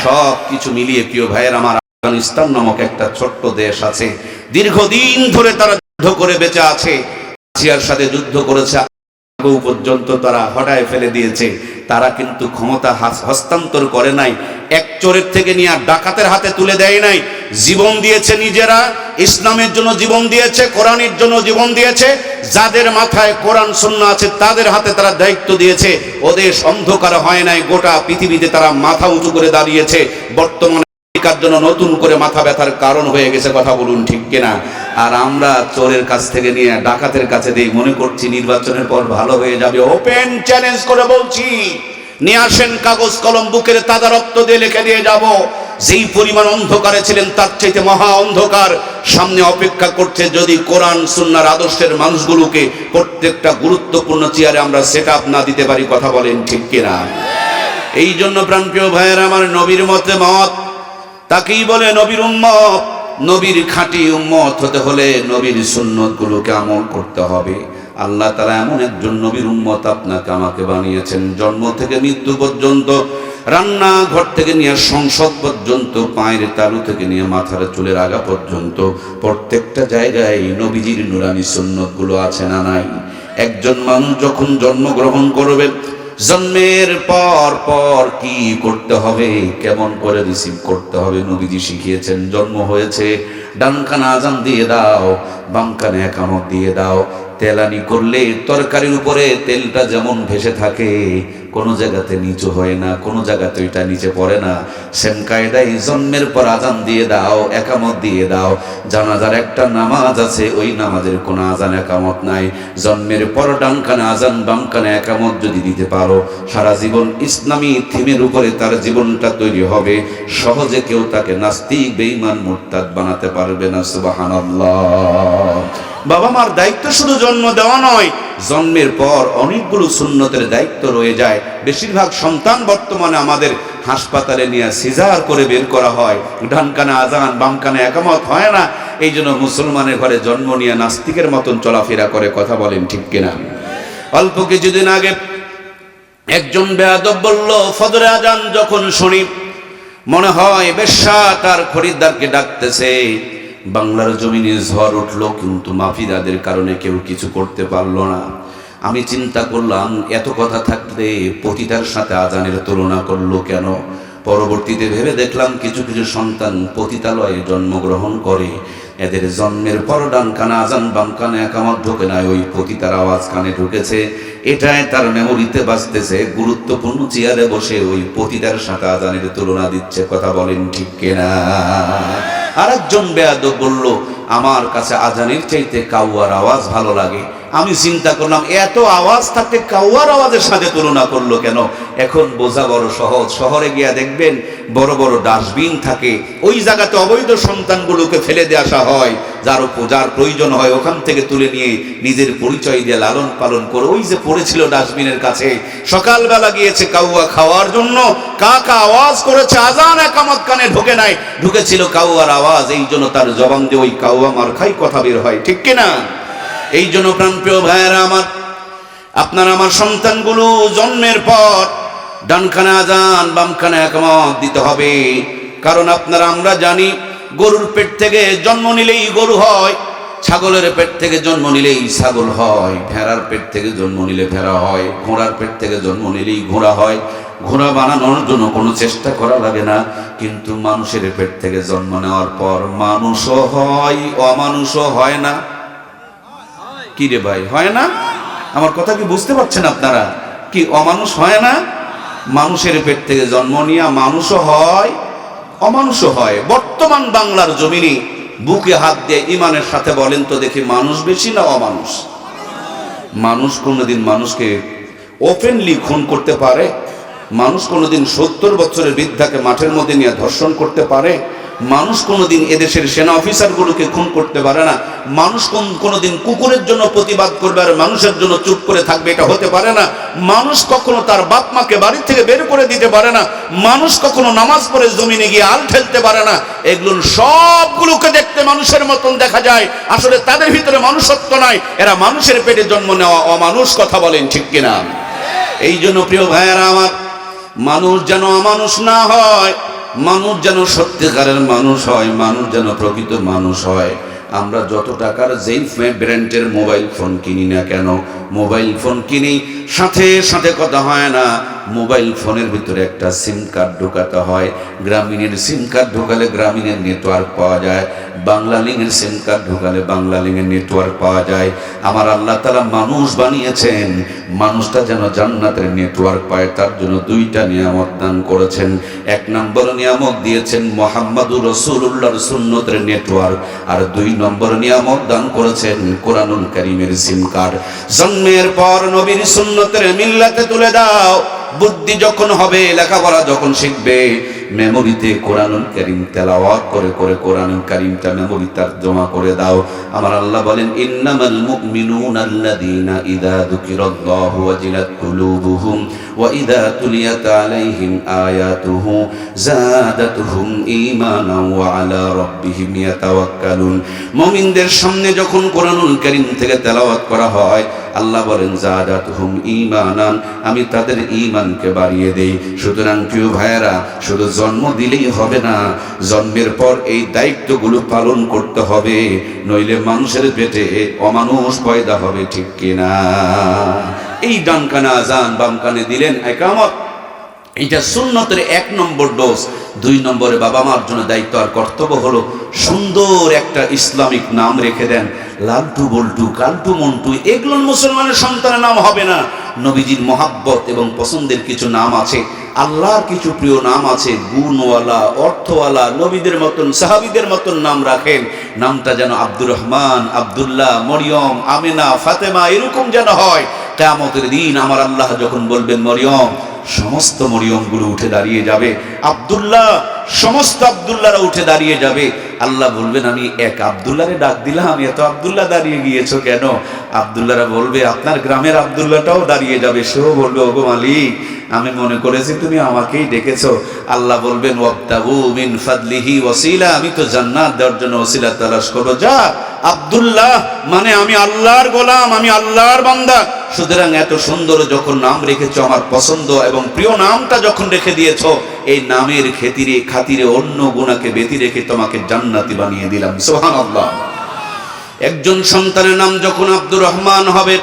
সব কিছু মিলিয়ে প্রিয় ভাইয়ের আমার, আফগানিস্তান নামক একটা ছোট্ট দেশ আছে, দীর্ঘদিন ধরে তারা যুদ্ধ করে বেঁচে আছে, রাশিয়ার সাথে যুদ্ধ করেছে, পর্যন্ত তারা হটায় ফেলে দিয়েছে। তারা কিন্তু ক্ষমতা হস্তান্তর করে নাই, এক চোরের থেকে নিয়ে ডাকাতের হাতে তুলে দেয় নাই। জীবন দিয়েছে নিজেরা, ইসলামের জন্য জীবন দিয়েছে, কোরআনের জন্য জীবন দিয়েছে। যাদের মাথায় কোরআন সুন্নাহ আছে তাদের হাতে তারা দায়িত্ব দিয়েছে। ওদের অন্ধকার হয় নাই, গোটা পৃথিবীতে তারা মাথা উঁচু করে দাঁড়িয়েছে। বর্তমানে জন্য নতুন করে মাথা ব্যথার কারণ হয়ে গেছে। কথা বলুন ঠিক কিনা? আর আমরা চোরের কাছ থেকে নিয়ে ডাকাতের কাছে দিয়ে মনে করছি নির্বাচনের পর ভালো হয়ে যাবে। ওপেন চ্যালেঞ্জ করে বলছি, নিয়ে আসেন কাগজ কলম, বুকের তাজা রক্ত দিয়ে লিখে দিয়ে যাব। যেই পরিমাণ অন্ধকারে ছিলেন তার চাইতে মহা অন্ধকার সামনে অপেক্ষা করছে, যদি কোরআন সুন্নাহর আদর্শের মানুষগুলোকে প্রত্যেকটা গুরুত্বপূর্ণ চেয়ারে আমরা সেট আপ না দিতে পারি। কথা বলেন ঠিক কিনা? এই জন্য প্রাণপ্রিয় ভাইয়েরা আমার, নবীর মতে মত তাকেই বলে নবীর উম্মত। নবীর খাঁটি উম্মত হতে হলে নবীর সুন্নতগুলোকে আমল করতে হবে। আল্লাহ তাআলা এমন একজন নবীর উম্মত আপনাকে আমাকে বানিয়েছেন, জন্ম থেকে মৃত্যু পর্যন্ত, রান্নাঘর থেকে নিয়ে সংসদ পর্যন্ত, পায়ের তালু থেকে নিয়ে মাথার চুলের আগা পর্যন্ত প্রত্যেকটা জায়গায় নবীজির নুরানি সুন্নতগুলো আছে না নাই? একজন মানুষ যখন জন্মগ্রহণ করবে, জন্মের পর পর কি করতে হবে, কেমন করে রিসিভ করতে হবে নবীজি শিখিয়েছেন। জন্ম হয়েছে, ডান কানে আজান দিয়ে দাও, বাম কানে একামত দিয়ে দাও। তেলানি করলে তরকারির উপরে তেলটা যেমন ভেসে থাকে, কোনো জায়গাতে নিচু হয় না, কোনো জায়গাতে ওইটা নিচে পড়ে না। সেম কায়দায় জন্মের পর আজান দিয়ে দাও, একামত দিয়ে দাও। জানাজার একটা নামাজ আছে, ওই নামাজের কোনো আজান একামত নাই। জন্মের পর ডান কানে আজান, বাম কানে একামত যদি দিতে পারো, সারা জীবন ইসলামী থিমের উপরে তার জীবনটা তৈরি হবে। সহজে কেউ তাকে নাস্তিক, বেঈমান, মুরতাদ বানাতে পারবে না। সুবহানাল্লাহ। বাবা মার দায়িত্ব শুধু জন্ম দেওয়া নয়, জন্মের পর অনেকগুলো সুন্নতের দায়িত্ব রয়ে যায়। বেশিরভাগ সন্তান বর্তমানে আমাদের হাসপাতালে নিয়ে সিজার করে বের করা হয়, ডান কানে আজান, বাম কানে একামত হয় না। এই জন্য মুসলমানের ঘরে জন্ম নিয়ে নাস্তিকের মতন চলাফেরা করে। কথা বলেন ঠিক কিনা? অল্প কিছুদিন আগে একজন বেয়াদব বলল, ফজরে আজান যখন শুনি মনে হয় বেশ্যা তার খরিদ্দারকে ডাকতেছে। বাংলার জমিনে ঝড় উঠলো, কিন্তু মাফিয়াদের কারণে কেউ কিছু করতে পারলো না। আমি চিন্তা করলাম, এত কথা থাকলে পতিতার সাথে আজানের তুলনা করলো কেন? পরবর্তীতে ভেবে দেখলাম, কিছু কিছু সন্তান পতিতালয়ে জন্মগ্রহণ করে, এদের জন্মের পর ডান কানে আজান, বাম কানে একামত ঢোকে না, ওই পতিতার আওয়াজ কানে ঢুকেছে। এটাই তার মেমোরিতে বাজতেছে, গুরুত্বপূর্ণ চেয়ারে বসে ওই পতিতার সাথে আজানের তুলনা দিচ্ছে। কথা বলেন ঠিক কিনা? আরেকজন বেয়াদব বলল, আমার কাছে আজানের চাইতে কাউয়ার আওয়াজ ভালো লাগে। আমি চিন্তা করলাম, এত আওয়াজ থাকতে কাউয়ার আওয়াজের সাথে তুলনা করলো কেন? এখন বোঝা বড় সহজ। শহরে গিয়া দেখবেন বড় বড় ডাস্টবিন থাকে, ওই জায়গাতে অবৈধ সন্তানগুলোকে ফেলে দিয়ে আসা হয়। যার প্রয়োজন হয় ওখান থেকে তুলে নিয়ে নিজের পরিচয় দিয়ে লালন পালন করে ওই যে পড়েছিল ডাস্টবিনের কাছে। সকালবেলা গিয়েছে কাউয়া খাওয়ার জন্য, কাকা আওয়াজ করেছে, আজান একামত কানে ঢোকে নাই, ঢুকেছিল কাউয়ার আওয়াজ। এই জন্য তার জবান দিয়ে ওই কাউয়া মার খাই কথা বের হয়, ঠিক কিনা? এই জন্য প্রাণপ্রিয় ভাইয়েরা আমার, আপনার আমার সন্তানগুলো জন্মের পর ডানখানে আজান বামখানে একামত দিতে হবে। কারণ আপনারা আমরা জানি, গরুর পেট থেকে জন্ম নিলেই গরু হয়, ছাগলের পেট থেকে জন্ম নিলেই ছাগল হয়, ভেড়ার পেট থেকে জন্ম নিলে ভেড়া হয়, ঘোড়ার পেট থেকে জন্ম নিলেই ঘোড়া হয়। ঘোড়া বানানোর জন্য কোনো চেষ্টা করা লাগে না। কিন্তু মানুষের পেট থেকে জন্ম নেওয়ার পর মানুষও হয়, অমানুষও হয় না। কি রে ভাই, হয় না? আমার কথা কি বুঝতে পারছেন আপনারা? কি অমানুষ হয় না? মানুষের পেট থেকে জন্ম নিয়ে মানুষও হয়, অমানুষও হয়। বর্তমান বাংলার জমিনে বুকে হাত দিয়ে ইমানের সাথে বলেন তো দেখি, মানুষ বেশি না অমানুষ? মানুষ কোনোদিন মানুষকে ওপেনলি খুন করতে পারে? মানুষ কোনোদিন 70 বছরের বৃদ্ধাকে মাঠের মধ্যে নিয়ে ধর্ষণ করতে পারে? মানুষ কোনোদিন এদেশের সেনা অফিসারগুলোকে খুন করতে পারে না। মানুষ কোনোদিন কুকুরের জন্য প্রতিবাদ করবে আর মানুষের জন্য চুপ করে থাকবে, এটা হতে পারে না। মানুষ কখনো তার বাপ মাকে বাড়ি থেকে বের করে দিতে পারে না। মানুষ কখনো নামাজ পড়ে জমিনে গিয়ে আল ঠেলতে পারে না। এগুলো সবগুলোকে দেখতে মানুষের মতন দেখা যায়, আসলে তাদের ভিতরে মানুষত্ব নাই। এরা মানুষের পেটে জন্ম নেওয়া অমানুষ। কথা বলেন ঠিক কিনা? এই জন্য প্রিয় ভাইয়েরা আমার, মানুষ যেন অমানুষ না হয়, মানুষ যেন সত্যিকারের মানুষ হয়, মানুষ যেন প্রকৃত মানুষ হয়। আমরা যত টাকার যেই ব্র্যান্ডের মোবাইল ফোন কিনি না কেন, মোবাইল ফোন কিনি, সাথে সাথে কথা হয় না, মোবাইল ফোনের ভিতরে একটা সিম কার্ড ঢোকাতে হয়। গ্রামীণের সিম কার্ড ঢোকালে গ্রামীণের নেটওয়ার্ক পাওয়া যায়, বাংলা লিংকের সিম কার্ড ঢোকালে বাংলা লিংকের নেটওয়ার্ক পাওয়া যায়। আমার আল্লাহ তাআলা মানুষ বানিয়েছেন, মানুষটা যেন জান্নাতের নেটওয়ার্ক পায়, তার জন্য 2টা নিয়ামত দান করেছেন। 1 নম্বর নিয়ামত দিয়েছেন মুহাম্মাদুর রাসূলুল্লাহর সুন্নতের নেটওয়ার্ক, আর 2 নম্বর নিয়ামত দান করেছেন কোরআনুল কারীমের সিম কার্ড। জন্মের পর নবীর সুন্নতের মিল্লাতে তুলে দাও। বুদ্ধি যখন হবে, লেখাপড়া যখন শিখবে, মেমোরিতে কোরআনুল কারীম তেলাওয়াত করে করে কোরআনুল কারীমটা মেমোরি তরজমা করে দাও। আমার আল্লাহ বলেন, ইন্নামাল মুমিনুনা আল্লাযীনা ইযা যুকিরাল্লাহু ওয়াজিলাত কুলুবুহুম ওয়া ইযা তুলিয়াত আলাইহিম আয়াতুহু যাদাতুহুম ঈমানান ওয়া আলা রাব্বিহিম ইয়াতাওয়াক্কালুন। মুমিনদের সামনে যখন কোরআনুল কারীম থেকে তেলাওয়াত করা হয়, আল্লাহ বলেন যাদাতুহুম ঈমানান, আমি তাদের ঈমানকে বাড়িয়ে দেই। সুতরাং প্রিয় ভাইয়েরা, শুধু জন্ম দিলেই হবে না, জন্মের পর এই দায়িত্বগুলো পালন করতে হবে, নইলে মানুষের পেটে অমানুষ পয়দা হবে, ঠিক কিনা? এই ডান কানে আজান, বাম কানে দিলেন একামত, এটা সুন্নতের 1 নম্বর ডোজ। 2 নম্বরে বাবা মার জন্য দায়িত্ব আর কর্তব্য হলো সুন্দর একটা ইসলামিক নাম রেখে দেন। লালটু, বল্টু, কালটু, মন্টু, এগুলো মুসলমানের সন্তানের নাম হবে না। নবীজির মহাব্বত এবং পছন্দের কিছু নাম আছে, আল্লাহর কিছু প্রিয় নাম আছে, গুণওয়ালা, অর্থওয়ালা, নবীদের মতন, সাহাবীদের মতন নাম রাখেন। নামটা যেন আব্দুর রহমান, আব্দুল্লাহ, মরিয়ম, আমেনা, ফাতেমা এরকম যেন হয়। কিয়ামতের দিন আমার আল্লাহ যখন বলবেন মরিয়ম, সমস্ত মরিয়মগুলো উঠে দাঁড়িয়ে যাবে, আব্দুল্লাহ, সমস্ত আব্দুল্লাহরা উঠে দাঁড়িয়ে যাবে। আল্লাহ বলবেন, আমি এক আব্দুল্লাহরে ডাক দিলাম, এত আব্দুল্লাহ দাঁড়িয়ে গিয়েছো কেন? আব্দুল্লাহরা বলবে, আপনার গ্রামের আব্দুল্লাহটাও দাঁড়িয়ে যাবে, সেও বলবে, ওগো মালিক, আমি মনে করেছি তুমি আমাকেই ডেকেছো। আল্লাহ বলবেন, ওয়াবতাগু মিন ফাদলিহি ওয়াসিলা, আমি তো জান্নাত দেওয়ার জন্য ওসিলা তালাশ করবো। যা আব্দুল্লাহ মানে আমি আল্লাহর গোলাম, আমি আল্লাহর বান্দা। সুতরাং এত সুন্দর যখন নাম রেখেছো, আমার পছন্দ এবং প্রিয় নামটা যখন রেখে দিয়েছো, এই নামের খাতিরে অন্য গুণাকে ব্যতি রেখে তোমাকে জান্নাতি বানিয়ে দিলাম। সুবহানাল্লাহ। একজন সন্তানের নাম যখন আব্দুর রহমান হবে,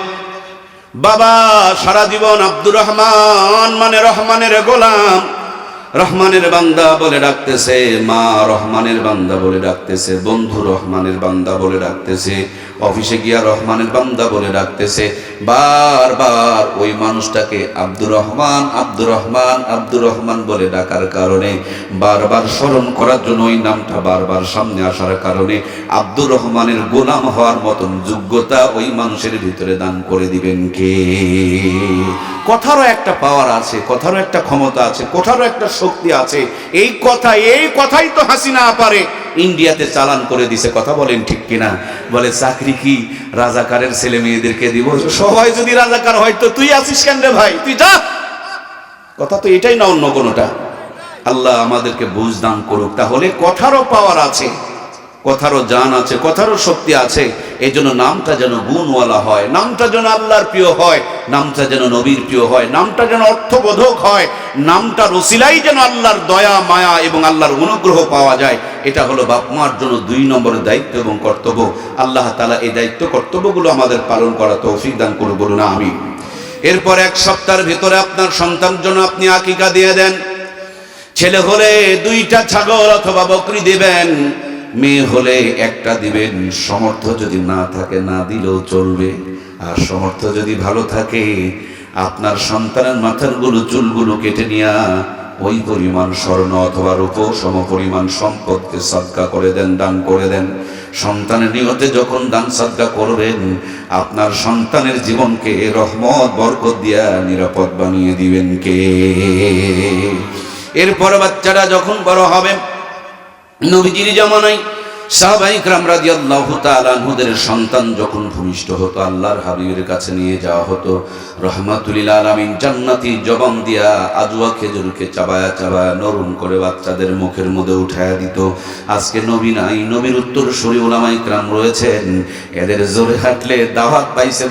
বাবা সারা জীবন আব্দুর রহমান মানে রহমানের গোলাম, রহমানের বান্দা বলে ডাকতেছে, মা রহমানের বান্দা বলে ডাকতেছে, বন্ধু রহমানের বান্দা বলে ডাকতেছে। অফিসে গিয়া রহমানের বান্দা বলে ডাকতেছে, বারবার ওই মানুষটাকে আব্দুর রহমান আব্দুর রহমান আব্দুর রহমান বলে ডাকার কারণে, বারবার স্মরণ করার জন্য ওই নামটা বারবার সামনে আসার কারণে আব্দুর রহমানের গোলাম হওয়ার মতন যোগ্যতা ওই মানুষের ভিতরে দান করে দিবেন কে? কথারও একটা পাওয়ার আছে, কথারও একটা ক্ষমতা আছে, কথারও একটা শক্তি আছে। এই কথাই তো হাসিনা পারে ইন্ডিয়াতে চালান করে দিছে। কথা বলেন ঠিক কিনা? বলে চাকরি কি রাজাকারের ছেলে মেয়েদেরকে দিব? সবাই যদি রাজাকার হয় তো তুই আছিস কেন রে ভাই, তুই যা। কথা তো এটাই না, অন্য কোনোটা? আল্লাহ আমাদেরকে বুঝ দান করুক। তাহলে কথারও পাওয়ার আছে, কথারও জান আছে, কথারও শক্তি আছে। এই জন্য নামটা যেন গুণওয়ালা হয়, নামটা যেন আল্লাহর প্রিয় হয়, নামটা যেন নবীর প্রিয় হয়, নামটা যেন অর্থবোধক হয়, নামটার ওসিলাই যেন আল্লাহর দয়া মায়া এবং আল্লাহর অনুগ্রহ পাওয়া যায়। এটা হলো বাপ মার জন্য 2 নম্বরের দায়িত্ব এবং কর্তব্য। আল্লাহ তাআলা এই দায়িত্ব কর্তব্যগুলো আমাদের পালন করা তৌফিক দান করুন, বলুন আমিন। এরপর 1 সপ্তাহের ভিতরে আপনার সন্তানের জন্য আপনি আকিকা দিয়ে দেন। ছেলে হলে 2টা ছাগল অথবা বকরি দিবেন, মেয়ে হলে 1টা দিবেন। সমর্থ যদি না থাকে না দিলেও চলবে, আর সমর্থ যদি ভালো থাকে আপনার সন্তানের মাথার চুলগুলো কেটে নিয়া ওই পরিমাণ স্বর্ণ অথবা রূপ সম পরিমাণ সম্পদকে সদকা করে দেন, দান করে দেন। সন্তানের নিয়তে যখন দান সদকা করবেন, আপনার সন্তানের জীবনকে রহমত বরকত দিয়া নিরাপদ বানিয়ে দিবেন কে? এরপর বাচ্চারা যখন বড় হবে, নবীজির জামানায় সাহাবায়ে কেরাম রাদিয়াল্লাহু তাআলা আনহুদের সন্তান যখন ভূমিষ্ঠ হতো, আল্লাহর হাবিবের কাছে নিয়ে যাওয়া হতো। রহমাতুল লিল আলামিন জান্নাতি জবান দিয়া আজওয়া খেজুরকে চাবায়া চাবায়া নরম করে বাচ্চাদের মুখের মধ্যে উঠায়া দিত। আজকে নবী নাই, নবীর উত্তরসূরি উলামায়ে কেরাম রয়েছেন, এদের জোরে হাঁটলে দাওয়াত পাইছে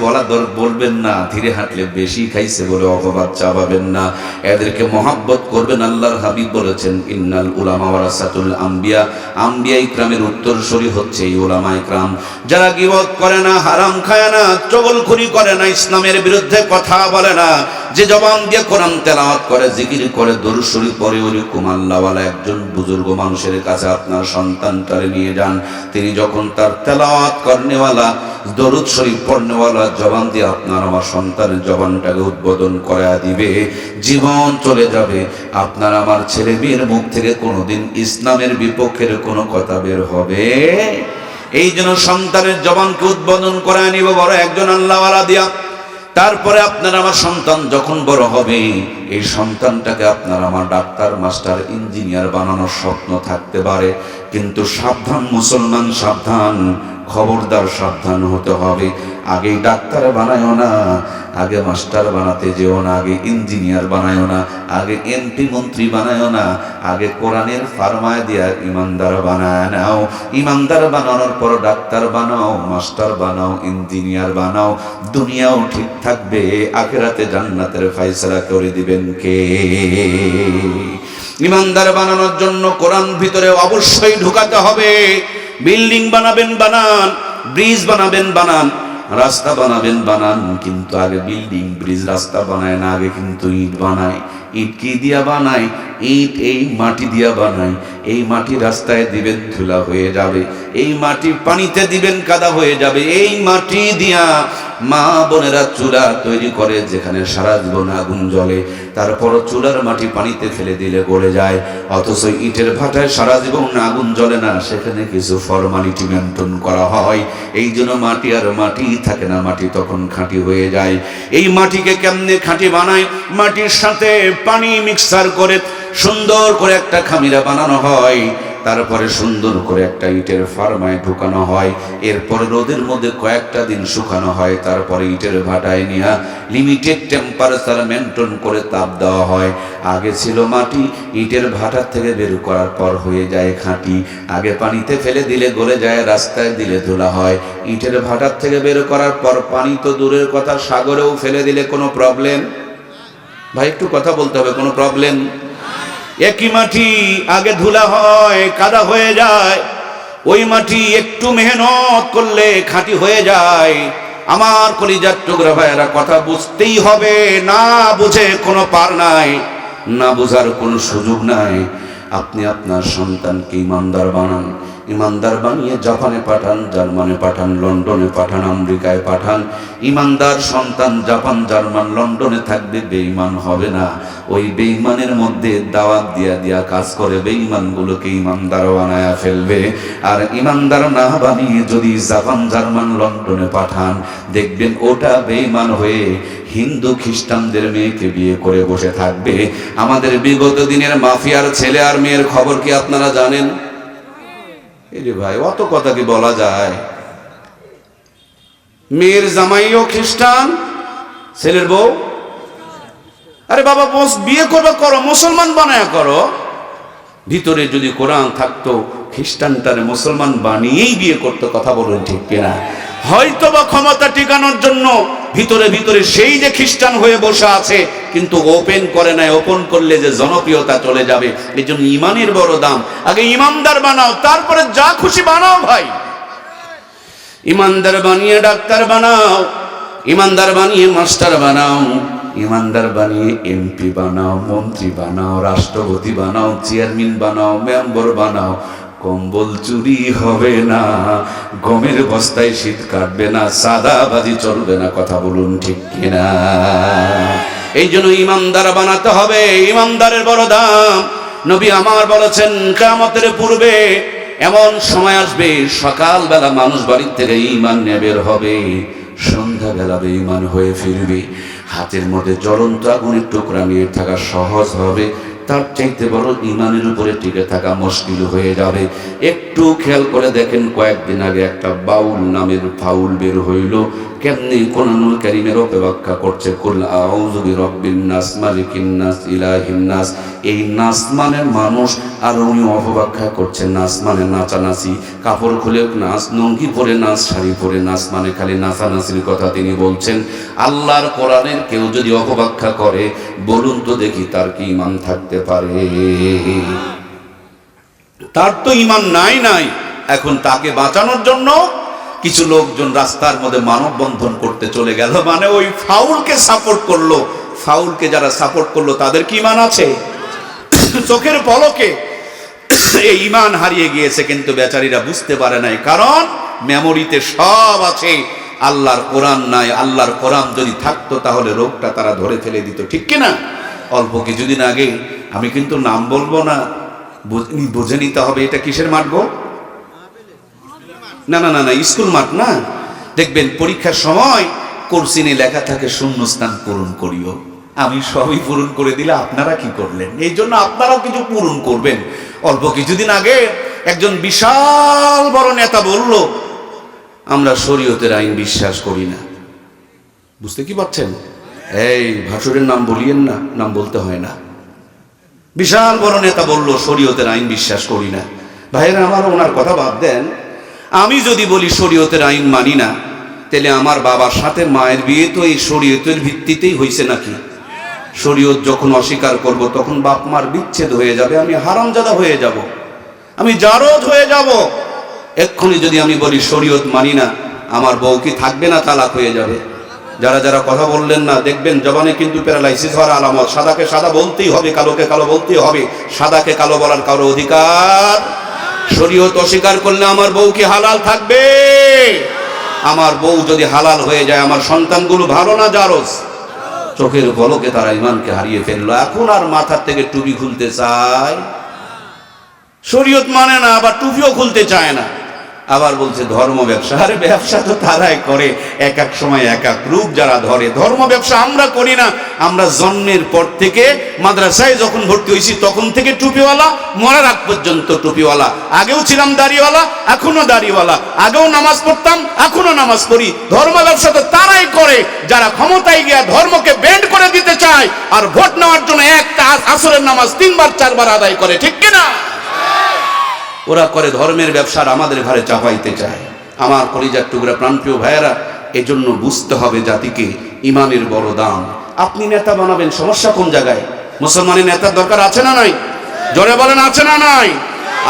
বলবেন না, ধীরে হাঁটলে বেশি খাইছে বলে অপবাদ চাবাবেন না। এদেরকে মহব্বত করবেন। আল্লাহর হাবিব বলেছেন, ইন্নাল উলামা ওয়ারাসাতুল আম্বিয়া, আম্বিয়ায়ে কেরামের উত্তরসূরি হচ্ছে এই উলামায়ে কেরাম। যারা গীবত করে না, হারাম খায় না, চগলখড়ি করে না, ইসলামের বিরুদ্ধে কথা বলে না, যে জবান দিয়ে কোরআন তেলাওয়াত করে, জিকির করে, দরুদ শরীফ পড়ে, ওইরকম আল্লাহওয়ালা একজন বুজুর্গ মানুষের কাছে আপনার সন্তানটারে নিয়ে যান। তিনি যখন তার তেলাওয়াত করনেওয়ালা, দরুদ শরীফ পড়নেওয়ালা জবান দিয়ে আপনার আমার সন্তানের জবানটাকে উদ্বোধন করে দিবে, জীবন চলে যাবে। আপনার আমার ছেলে মেয়ের মুখ থেকে কোনোদিন ইসলামের বিপক্ষের কোনো কথা বের হবে। এই জন্য সন্তানের জবানকে উদ্বোধন করে নিব বড় একজন আল্লাহওয়ালা দিয়া। তারপরে আপনার আমার সন্তান যখন বড় হবে, এই সন্তানটাকে আপনার আমার ডাক্তার, মাস্টার, ইঞ্জিনিয়ার বানানোর স্বপ্ন থাকতে পারে, কিন্তু সাবধান মুসলমান, সাবধান, খবরদার, সাবধান হতে হবে। আগে ডাক্তার বানায়ও না, আগে মাস্টার বানাতে যেও না, আগে ইঞ্জিনিয়ার বানায়ও না, আগে এমপি মন্ত্রী বানায়ও না, আগে কোরআনের ফারমায় দিয়া ইমানদার বানায় নাও। ইমানদার বানানোর পর ডাক্তার বানাও, মাস্টার বানাও, ইঞ্জিনিয়ার বানাও, দুনিয়াও ঠিক থাকবে, আখিরাতে জান্নাতের ফয়সালা করে দিবেন কে? ইমানদার বানানোর জন্য কোরআন ভিতরে অবশ্যই ঢুকাতে হবে। বিল্ডিং বানাবেন বানান, ব্রিজ বানাবেন বানান, রাস্তা বানাবেন বানান, কিন্তু আগে বিল্ডিং, ব্রিজ, রাস্তা বানায় না, আগে কিন্তু ইট বানায়। ইট কি দিয়া বানায়? ইট এই মাটি দিয়া বানায়। এই মাটি রাস্তায় দিবেন, ধুলা হয়ে যাবে। এই মাটি পানিতে দিবেন, কাদা হয়ে যাবে। এই মাটি দিয়া মা বোনেরা চুলা তৈরি করে, যেখানে সারা জীবন আগুন জ্বলে, তারপর চুলার মাটি পানিতে ফেলে দিলে গলে যায়। অথচ ইটের ভাটায় সারা জীবন আগুন জ্বলে না, সেখানে কিছু ফরমালিটি মেনটেন করা হয়। এই জন্য মাটি আর মাটি থাকে না, মাটি তখন খাঁটি হয়ে যায়। এই মাটিকে কেমনে খাঁটি বানায়? মাটির সাথে পানি মিক্সার করে সুন্দর করে একটা খামিরা বানানো হয়, তারপরে সুন্দর করে একটা ইটের ফার্মায় ঢুকানো হয়, এরপর রোদের মধ্যে কয়েকটা দিন শুকানো হয়, তারপরে ইটের ভাটায় নিয়ে লিমিটেড টেম্পারেচার মেনটেন করে তাপ দেওয়া হয়। আগে ছিল মাটি, ইটের ভাটার থেকে বের করার পর হয়ে যায় খাঁটি। আগে পানিতে ফেলে দিলে গলে যায়, রাস্তায় দিলে ধুলা হয়। ইটের ভাটার থেকে বের করার পর পানি তো দূরের কথা, সাগরেও ফেলে দিলে কোনো প্রবলেম? ভাই একটু কথা বলতে হবে, কোনো প্রবলেম? একই মাটি আগে ধুলা হয়, কাদা হয়ে যায়, ওই মাটি একটু মেহনত করলে খাঁটি হয়ে যায়। আমার কলিজার টুকরা ভাইয়েরা, কথা বুঝতেই হবে, না বুঝে কোনো পার নাই, না বুঝার কোনো সুযোগ নাই। আপনি আপনার সন্তানকে ইমানদার বানান, ইমানদার বানিয়ে জাপানে পাঠান, জার্মানে পাঠান, লন্ডনে পাঠান, আমেরিকায় পাঠান। ইমানদার সন্তান জাপান, জার্মান, লন্ডনে থাকবে, বেঈমান হবে না। ওই বেঈমানের মধ্যে দাওয়াত দিয়া দিয়া কাজ করে বেঈমানগুলোকে ইমানদার বানায়া ফেলবে। আর ইমানদার না বানিয়ে যদি জাপান, জার্মান, লন্ডনে পাঠান, দেখবেন ওটা বেঈমান হয়ে হিন্দু খ্রিস্টানদের মেয়েকে বিয়ে করে বসে থাকবে। আমাদের বিগত দিনের মাফিয়ার ছেলে আর মেয়ের খবর কি আপনারা জানেন? এই রে ভাই, অত কথা কি বলা যায়? মেয়ের জামাইও খ্রিস্টান, ছেলের বউ, আরে বাবা বিয়ে করবে করো, মুসলমান বানায়া করো। ভিতরে যদি কোরআন থাকতো খ্রিস্টানটারে মুসলমান বানিয়েই বিয়ে করতো। কথা বলুন ঠিক কিনা? হয়তো বা ক্ষমতা টিকানোর জন্য ভিতরে ভিতরে সেই যে খ্রিস্টান হয়ে বসে আছে, কিন্তু ওপেন করে নাই। ওপেন করলে যে জনপ্রিয়তা চলে যাবে, এই জন্য ইমানের বড় দাম। আগে ইমানদার বানাও, তারপরে যা খুশি বানাও ভাই। ইমানদার বানিয়ে ডাক্তার বানাও, ইমানদার বানিয়ে মাস্টার বানাও, ইমানদার বানিয়ে এমপি বানাও, মন্ত্রী বানাও, রাষ্ট্রপতি বানাও, চেয়ারম্যান বানাও, মেম্বার বানাও। কম্বল চুরি হবে না, গমের বস্তায় শীত কাটবে না, সাদাবাজি চলবে না। কথা বলুন ঠিক কিনা? এই জন্য ইমানদার বানাতে হবে। ইমানদারের বড় দাম। নবী আমার বলেছেন, কিয়ামতের পূর্বে এমন সময় আসবে, সকালবেলা মানুষ বাড়ির থেকে ঈমান নিয়ে বের হবে, সন্ধ্যাবেলা বেঈমান হয়ে ফিরবে। হাতের মধ্যে জ্বলন্ত আগুনের টুকরা নিয়ে থাকা সহজ হবে, তার চাইতে বড় ইমানের উপরে টিকে থাকা মুশকিল হয়ে যাবে। একটু খেয়াল করে দেখেন, কয়েকদিন আগে একটা বাউল নামের ফাউল বের হইল। কেমনি কোরআনুল কারীমের ব্যাখ্যা করছে, কুল আউযু বিরাব্বিন নাস, মালিকিন নাস, ইলাহিন নাস। এই নাস মানে মানুষ, আর উনি অপব্যাখ্যা করছেন নাস মানে নাচানাচি, কাপড় খুলে নাচ, লুঙ্গি পরে নাচ, শাড়ি পরে নাচ, মানে খালি নাচানাচির কথা তিনি বলছেন। আল্লাহর কোরআনের কেউ যদি অপব্যাখ্যা করে, বলুন তো দেখি তার কি ঈমান থাকতে পারে? তার তো ঈমান নাই। এখন তাকে বাঁচানোর জন্য কিছু লোকজন রাস্তার মধ্যে মানববন্ধন করতে চলে গেল, মানে ওই ফাউলকে সাপোর্ট করলো। ফাউলকে যারা সাপোর্ট করলো তাদের কি ঈমান আছে? চোখের পলকে এই ঈমান হারিয়ে গিয়েছে, কিন্তু বেচারীরা বুঝতে পারে নাই, কারণ মেমোরিতে সব আছে, আল্লাহর কোরআন নাই। আল্লাহর কোরআন যদি থাকতো তাহলে রোগটা তারা ধরে ফেলে দিত, ঠিক কিনা? অল্প কিছুদিন আগে, আমি কিন্তু নাম বলবো না, বুঝে নিতে হবে এটা কিসের মাঠ গো? না, স্কুল মাঠ না। দেখবেন পরীক্ষার সময় কোর্সিনে লেখা থাকে শূন্যস্থান পূরণ করিও। আমি সবই পূরণ করে দিলে আপনারা কি করলেন? এই জন্য আপনারাও কিছু পূরণ করবেন। অল্প কিছুদিন আগে একজন বিশাল বড় নেতা বলল, আমরা শরীয়তের আইন বিশ্বাস করি না। বুঝতে কি পারছেন? এই ভাসুরের নাম বলিয়েন না, নাম বলতে হয় না। বিশাল বড় নেতা বলল, শরীয়তের আইন বিশ্বাস করি না। ভাইয়েরা আমার, ওনার কথা বাদ দেন। আমি যদি বলি শরীয়তের আইন মানি না, তাহলে আমার বাবার সাথে মায়ের বিয়ে তো এই শরীয়তের ভিত্তিতেই হয়েছে নাকি? শরীয়ত যখন অস্বীকার করব, তখন বাপ মার বিচ্ছেদ হয়ে যাবে, আমি হারামজাদা হয়ে যাব, আমি জারজ হয়ে যাব। এক্ষুনি যদি আমি বলি শরীয়ত মানি না, আমার বউ কি থাকবে না তালাক হয়ে যাবে? যারা যারা কথা বললেন না, দেখবেন জবানে কিন্তু প্যারালাইসিস হওয়ার আলামত। সাদাকে সাদা বলতেই হবে, কালোকে কালো বলতেই হবে। সাদাকে কালো বলার কারো অধিকার। শরীয়ত অস্বীকার করলে আমার বউ কি হালাল থাকবে? আমার বউ যদি হালাল হয়ে যায়, আমার সন্তানগুলো ভালো না জারজ? চোখের পলকে তারা ঈমানকে হারিয়ে ফেললো। এখন আর মাথার থেকে টুপি খুলতে চায়, শরীয়ত মানে না, আবার টুপিও খুলতে চায় না। আবার বলছে ধর্ম ব্যবসা। আরে ব্যবসা তো তারাই করে, এক এক সময় এক এক রূপ যারা ধরে। ধর্ম ব্যবসা আমরা করি না। আমরা জন্মের পর থেকে মাদ্রাসায় যখন ভর্তি হয়েছি তখন থেকে টুপিওয়ালা, মরার আগ পর্যন্ত টুপিওয়ালা। আগেও ছিলাম দাড়িওয়ালা, এখনো দাড়িওয়ালা। আগেও নামাজ পড়তাম, এখনো নামাজ পড়ি। ধর্ম ব্যবসা তো তারাই করে যারা ক্ষমতায় গিয়া ধর্মকে বেন্ড করে দিতে চায়, আর ভোট নেওয়ার জন্য একটা আসরের নামাজ 3 বার 4 বার আদায় করে, ঠিক কিনা? ওরা করে ধর্মের ব্যবসার আমাদের ঘরে চাপাইতে চায়। আমার কলিজার টুকরা প্রাণপ্রিয় ভাইয়েরা, এজন্য বুঝতে হবে জাতিকে ঈমানের বড় দাম। আপনি নেতা বানাবেন, সমস্যা কোন জায়গায়? মুসলমানের নেতার দরকার আছে না নাই? জোরে বলেন, আছে না নাই?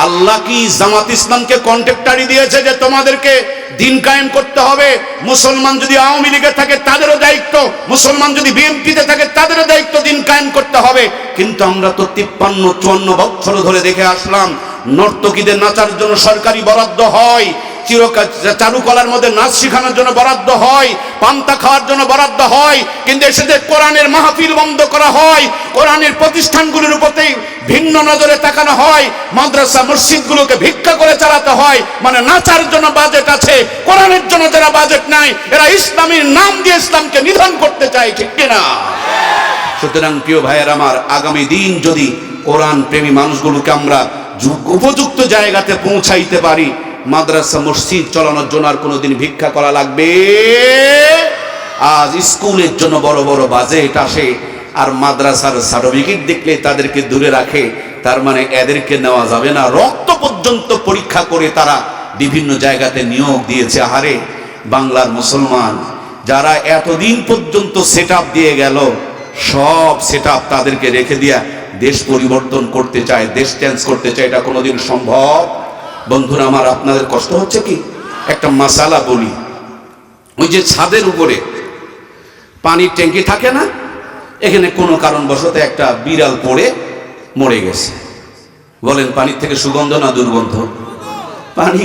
আল্লাহ কি জামাত ইসলামকে কন্ট্রাক্টরি দিয়েছে যে তোমাদেরকে দিন কায়েম করতে হবে? মুসলমান যদি আওয়ামী লীগে থাকে তাদেরও দায়িত্ব, মুসলমান যদি বিএনপিতে থাকে তাদেরও দায়িত্ব দিন কায়েম করতে হবে। কিন্তু আমরা তো 53-54 বছর ধরে দেখে আসলাম নর্তকীদের নাচার জন্য সরকারি বরাদ্দ হয়, চারুকলার মধ্যে নাচ শেখানোর জন্য বরাদ্দ হয়, পান্তা খাওয়ার জন্য বরাদ্দ হয়, কিন্তু এসে কোরআনের মাহফিল বন্ধ করা হয়, কোরআনের প্রতিষ্ঠানগুলোর উপরেই ভিন্ন নজরে তাকানো হয়, মাদ্রাসা মসজিদগুলোকে ভিক্ষা করে চালাতে হয়। মানে নাচার জন্য বাজেট আছে, কোরআনের জন্য যারা বাজেট নাই এরা ইসলামের নাম দিয়ে ইসলামকে নিধন করতে চায়, ঠিক কিনা? সুতরাং প্রিয় ভাইয়ের আমার, আগামী দিন যদি কোরআন প্রেমী মানুষগুলোকে আমরা উপযুক্ত জায়গাতে পৌঁছাইতে পারি, মাদ্রাসা মসজিদ চালানোর জন্য আর কোনোদিন ভিক্ষা করা লাগবে? আজ স্কুলের জন্য বড় বড় বাজেট আসে, আর মাদ্রাসার সার্টিফিকেট দেখলে তাদেরকে দূরে রাখে। তার মানে এদেরকে নেওয়া যাবে না। রক্ত পর্যন্ত পরীক্ষা করে তারা বিভিন্ন জায়গাতে নিয়োগ দিয়েছে। আহারে বাংলার মুসলমান যারা এতদিন পর্যন্ত সেটআপ দিয়ে গেল, সব সেটআপ তাদেরকে রেখে দিয়া দেশ পরিবর্তন করতে চায়, দেশ চেঞ্জ করতে চায়। এটা কোনোদিন সম্ভব? বন্ধুরা আমার, আপনাদের কষ্ট হচ্ছে কি? একটা মাসালা বলি। ওই যে ছাদের উপরে পানির ট্যাঙ্কি থাকে না, এখানে কোনো কারণবশত একটা বিড়াল পড়ে মরে গেছে। বলেন পানির থেকে সুগন্ধ না দুর্গন্ধ? পানি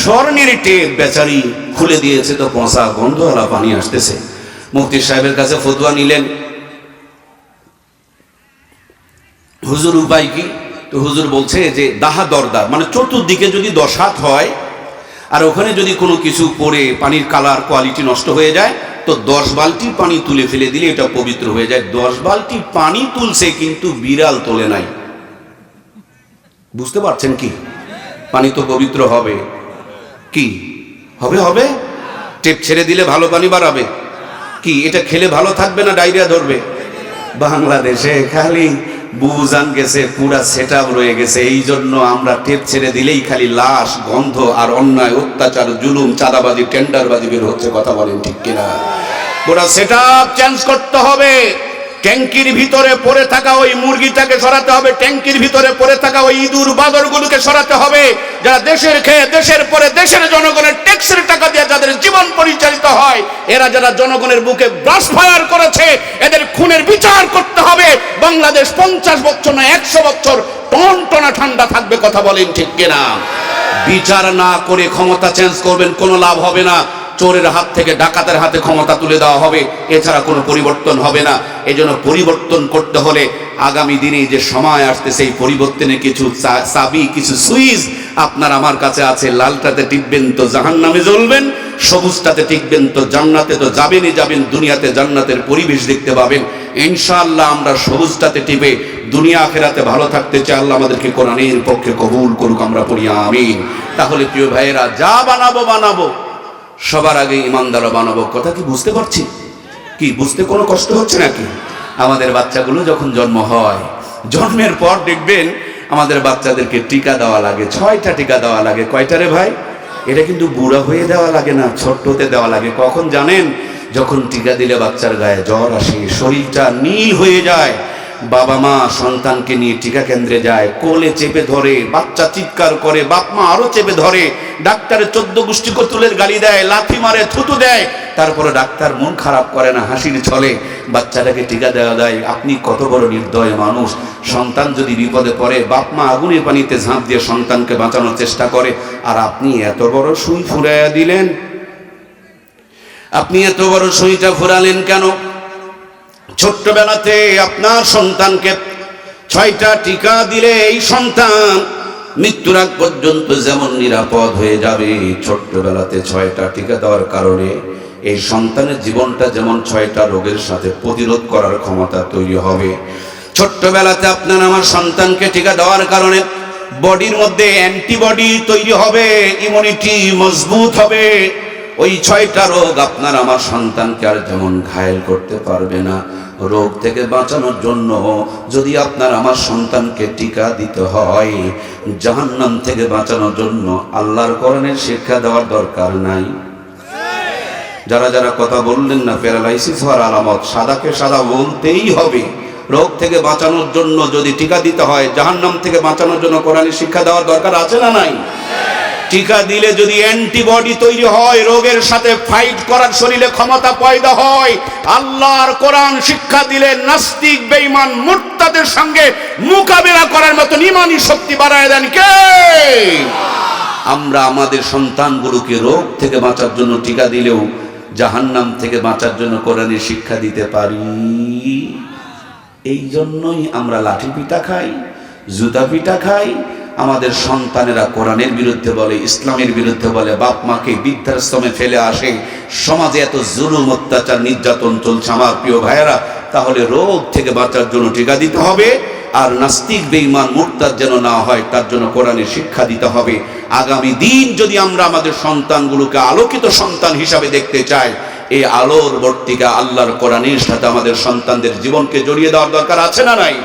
স্বর্ণের টেপ বেচারি খুলে দিয়েছে, তো পচা গন্ধওয়ালা পানি আসতেছে। মুফতি সাহেবের কাছে ফতোয়া নিলেন, হুজুর উপায় কি? তো হুজুর বলছে যে দাহা দরদার, মানে চতুর্দিকে যদি 10 হাত হয় আর ওখানে যদি কোনো কিছু পড়ে পানির কালার কোয়ালিটি নষ্ট হয়ে যায়, তো 10 বালতি পানি তুলে ফেলে দিলে এটা পবিত্র হয়ে যায়। 10 বালতি পানি তুলছে কিন্তু বিড়াল তোলে নাই। বুঝতে পারছেন কি? পানি তো পবিত্র হবে। কি হবে? হবে টেপ ছেড়ে দিলে ভালো পানি বাড়াবে? কি এটা খেলে ভালো থাকবে না ডায়রিয়া ধরবে? বাংলাদেশে খালি বুজান গেছে, পুরা সেটআপ রয়ে গেছে। এই জন্য আমরা টেপ ছেড়ে দিলেই খালি লাশ, গন্ধ আর অন্যায়, অত্যাচার, জুলুম, চাঁদাবাজি, টেন্ডারবাজি বের হচ্ছে। কথা বলেন ঠিক কিনা? পুরা সেটআপ চেঞ্জ করতে হবে। ট্যাঙ্কির ভিতরে পড়ে থাকা ওই মুরগিটাকে সরাতে হবে, ট্যাঙ্কির ভিতরে পড়ে থাকা ওই ইঁদুর বাদরগুলোকে সরাতে হবে। যারা দেশের খেয়ে দেশের পরে দেশের জনগণের ট্যাক্সের টাকা দিয়ে যাদের জীবন পরিচালিত হয়, এরা যারা জনগণের বুকে ব্রাশ ফায়ার করেছে, এদের খুনের বিচার করতে হবে। বাংলাদেশ 50 বছর না 100 বছর টনটনা ঠান্ডা থাকবে। কথা বলেন ঠিক কিনা? বিচার না করে ক্ষমতা চেঞ্জ করবেন, কোনো লাভ হবে না। চোরের হাত থেকে ডাকাতের হাতে ক্ষমতা তুলে দেওয়া হবে, এছাড়া কোনো পরিবর্তন হবে না। এজন্য পরিবর্তন করতে হলে আগামী দিনে যে সময় আসছে, সেই পরিবর্তনে কিছু চাবি, কিছু সুইচ আপনার আমার কাছে আছে। লালটাতে টিপবেন তো জাহান্নামে জ্বলবেন, সবুজটাতে টিপবেন তো জান্নাতে তো যাবেনই যাবেন। দুনিয়াতে জান্নাতের পরিবেশ দেখতে পাবেন ইনশাআল্লাহ। আমরা সবুজটাতে টিপে দুনিয়া আখিরাতে ভালো থাকতে চাই। আল্লাহ আমাদেরকে কোরআনের পক্ষে কবুল করুক, আমরা পড়ি আমিন। তাহলে প্রিয় ভাইয়েরা, যা বানাবো সবার আগে ইমানদার বানাবো। কথা কি বুঝতে পারছি? কি বুঝতে কোনো কষ্ট হচ্ছে নাকি? আমাদের বাচ্চাগুলো যখন জন্ম হয়, জন্মের পর দেখবেন আমাদের বাচ্চাদেরকে টিকা দেওয়া লাগে। 6টা টিকা দেওয়া লাগে। কয়টা রে ভাই? এটা কিন্তু বুড়া হয়ে দেওয়া লাগে না, ছোট্টতে দেওয়া লাগে। কখন জানেন? যখন টিকা দিলে বাচ্চার গায়ে জ্বর আসে, শরীরটা নীল হয়ে যায়। বাবা মা সন্তানকে নিয়ে টিকা কেন্দ্রে যায়, কোলে চেপে ধরে, বাচ্চা চিৎকার করে, বাপ মা আরো চেপে ধরে। ডাক্তারে 14 গোষ্ঠী কতুলের গালি দেয়, লাথি মারে, থুতু দেয়। তারপরে ডাক্তার মন খারাপ করে না, হাসির ছলে বাচ্চাটাকে টিকা দেওয়া দেয়। আপনি কত বড় নির্দয় মানুষ! সন্তান যদি বিপদে পড়ে, বাপ মা আগুনের পানিতে ঝাঁপ দিয়ে সন্তানকে বাঁচানোর চেষ্টা করে, আর আপনি এত বড় সুই ফুরাইয়া দিলেন। আপনি এত বড় সুইটা ফুরালেন কেন? ছোট্টবেলাতে আপনার সন্তানকে 6টা টিকা দিলে এই সন্তান মৃত্যুর আগ পর্যন্ত যেমন নিরাপদ হয়ে যাবে, ছোট্টবেলাতে 6টা টিকা দেওয়ার কারণে এই সন্তানের জীবনটা যেমন 6টা রোগের সাথে প্রতিরোধ করার ক্ষমতা তৈরি হবে। ছোট্টবেলাতে আপনার আমার সন্তানকে টিকা দেওয়ার কারণে বডির মধ্যে অ্যান্টিবডি তৈরি হবে, ইমিউনিটি মজবুত হবে। ওই 6টা রোগ আপনার আমার সন্তানকে আর যেমন ঘায়েল করতে পারবে না। রোগ থেকে বাঁচানোর জন্য যদি আপনার আমার সন্তানকে টিকা দিতে হয়, জাহান্নাম থেকে বাঁচানোর জন্য আল্লাহর কোরআনের শিক্ষা দেওয়ার দরকার নাই? যারা যারা কথা বললেন না, প্যারালাইসিস হওয়ার আলামত, সাদাকে সাদা বলতেই হবে। রোগ থেকে বাঁচানোর জন্য যদি টিকা দিতে হয়, জাহান্নাম থেকে বাঁচানোর জন্য কোরআনের শিক্ষা দেওয়ার দরকার আছে না নাই? টিকা দিলে যদি অ্যান্টিবডি তৈরি হয়, রোগের সাথে ফাইট করার শরীরে ক্ষমতা পয়দা হয়, আল্লাহর কোরআন শিক্ষা দিলে নাস্তিক বেঈমান মুরতাদের সঙ্গে মোকাবেলা করার মতো ঈমানি শক্তি বাড়ায় দেন কে? আমরা আমাদের সন্তানগুলোকে রোগ থেকে বাঁচার জন্য টিকা দিলেও জাহান্নাম থেকে বাঁচার জন্য কোরআনের শিক্ষা দিতে পারি। এই জন্যই আমরা লাঠি পিটা খাই, জুতা পিটা খাই। আমাদের সন্তানেরা কোরআনের বিরুদ্ধে বলে, ইসলামের বিরুদ্ধে বলে, বাপ মাকে বৃদ্ধাশ্রমে ফেলে আসে। সমাজে এত জুলুম, অত্যাচার, নির্যাতন চলছে আমার প্রিয় ভাইয়েরা। তাহলে রোগ থেকে বাঁচার জন্য টিকা দিতে হবে, আর নাস্তিক বেঈমান মুরতাদ যেন না হয় তার জন্য কোরআনের শিক্ষা দিতে হবে। আগামী দিন যদি আমরা আমাদের সন্তানগুলোকে আলোকিত সন্তান হিসাবে দেখতে চাই, এই আলোর বর্তিকা আল্লাহর কোরআনের সাথে আমাদের সন্তানদের জীবনকে জড়িয়ে দেওয়ার দরকার আছে না নাই?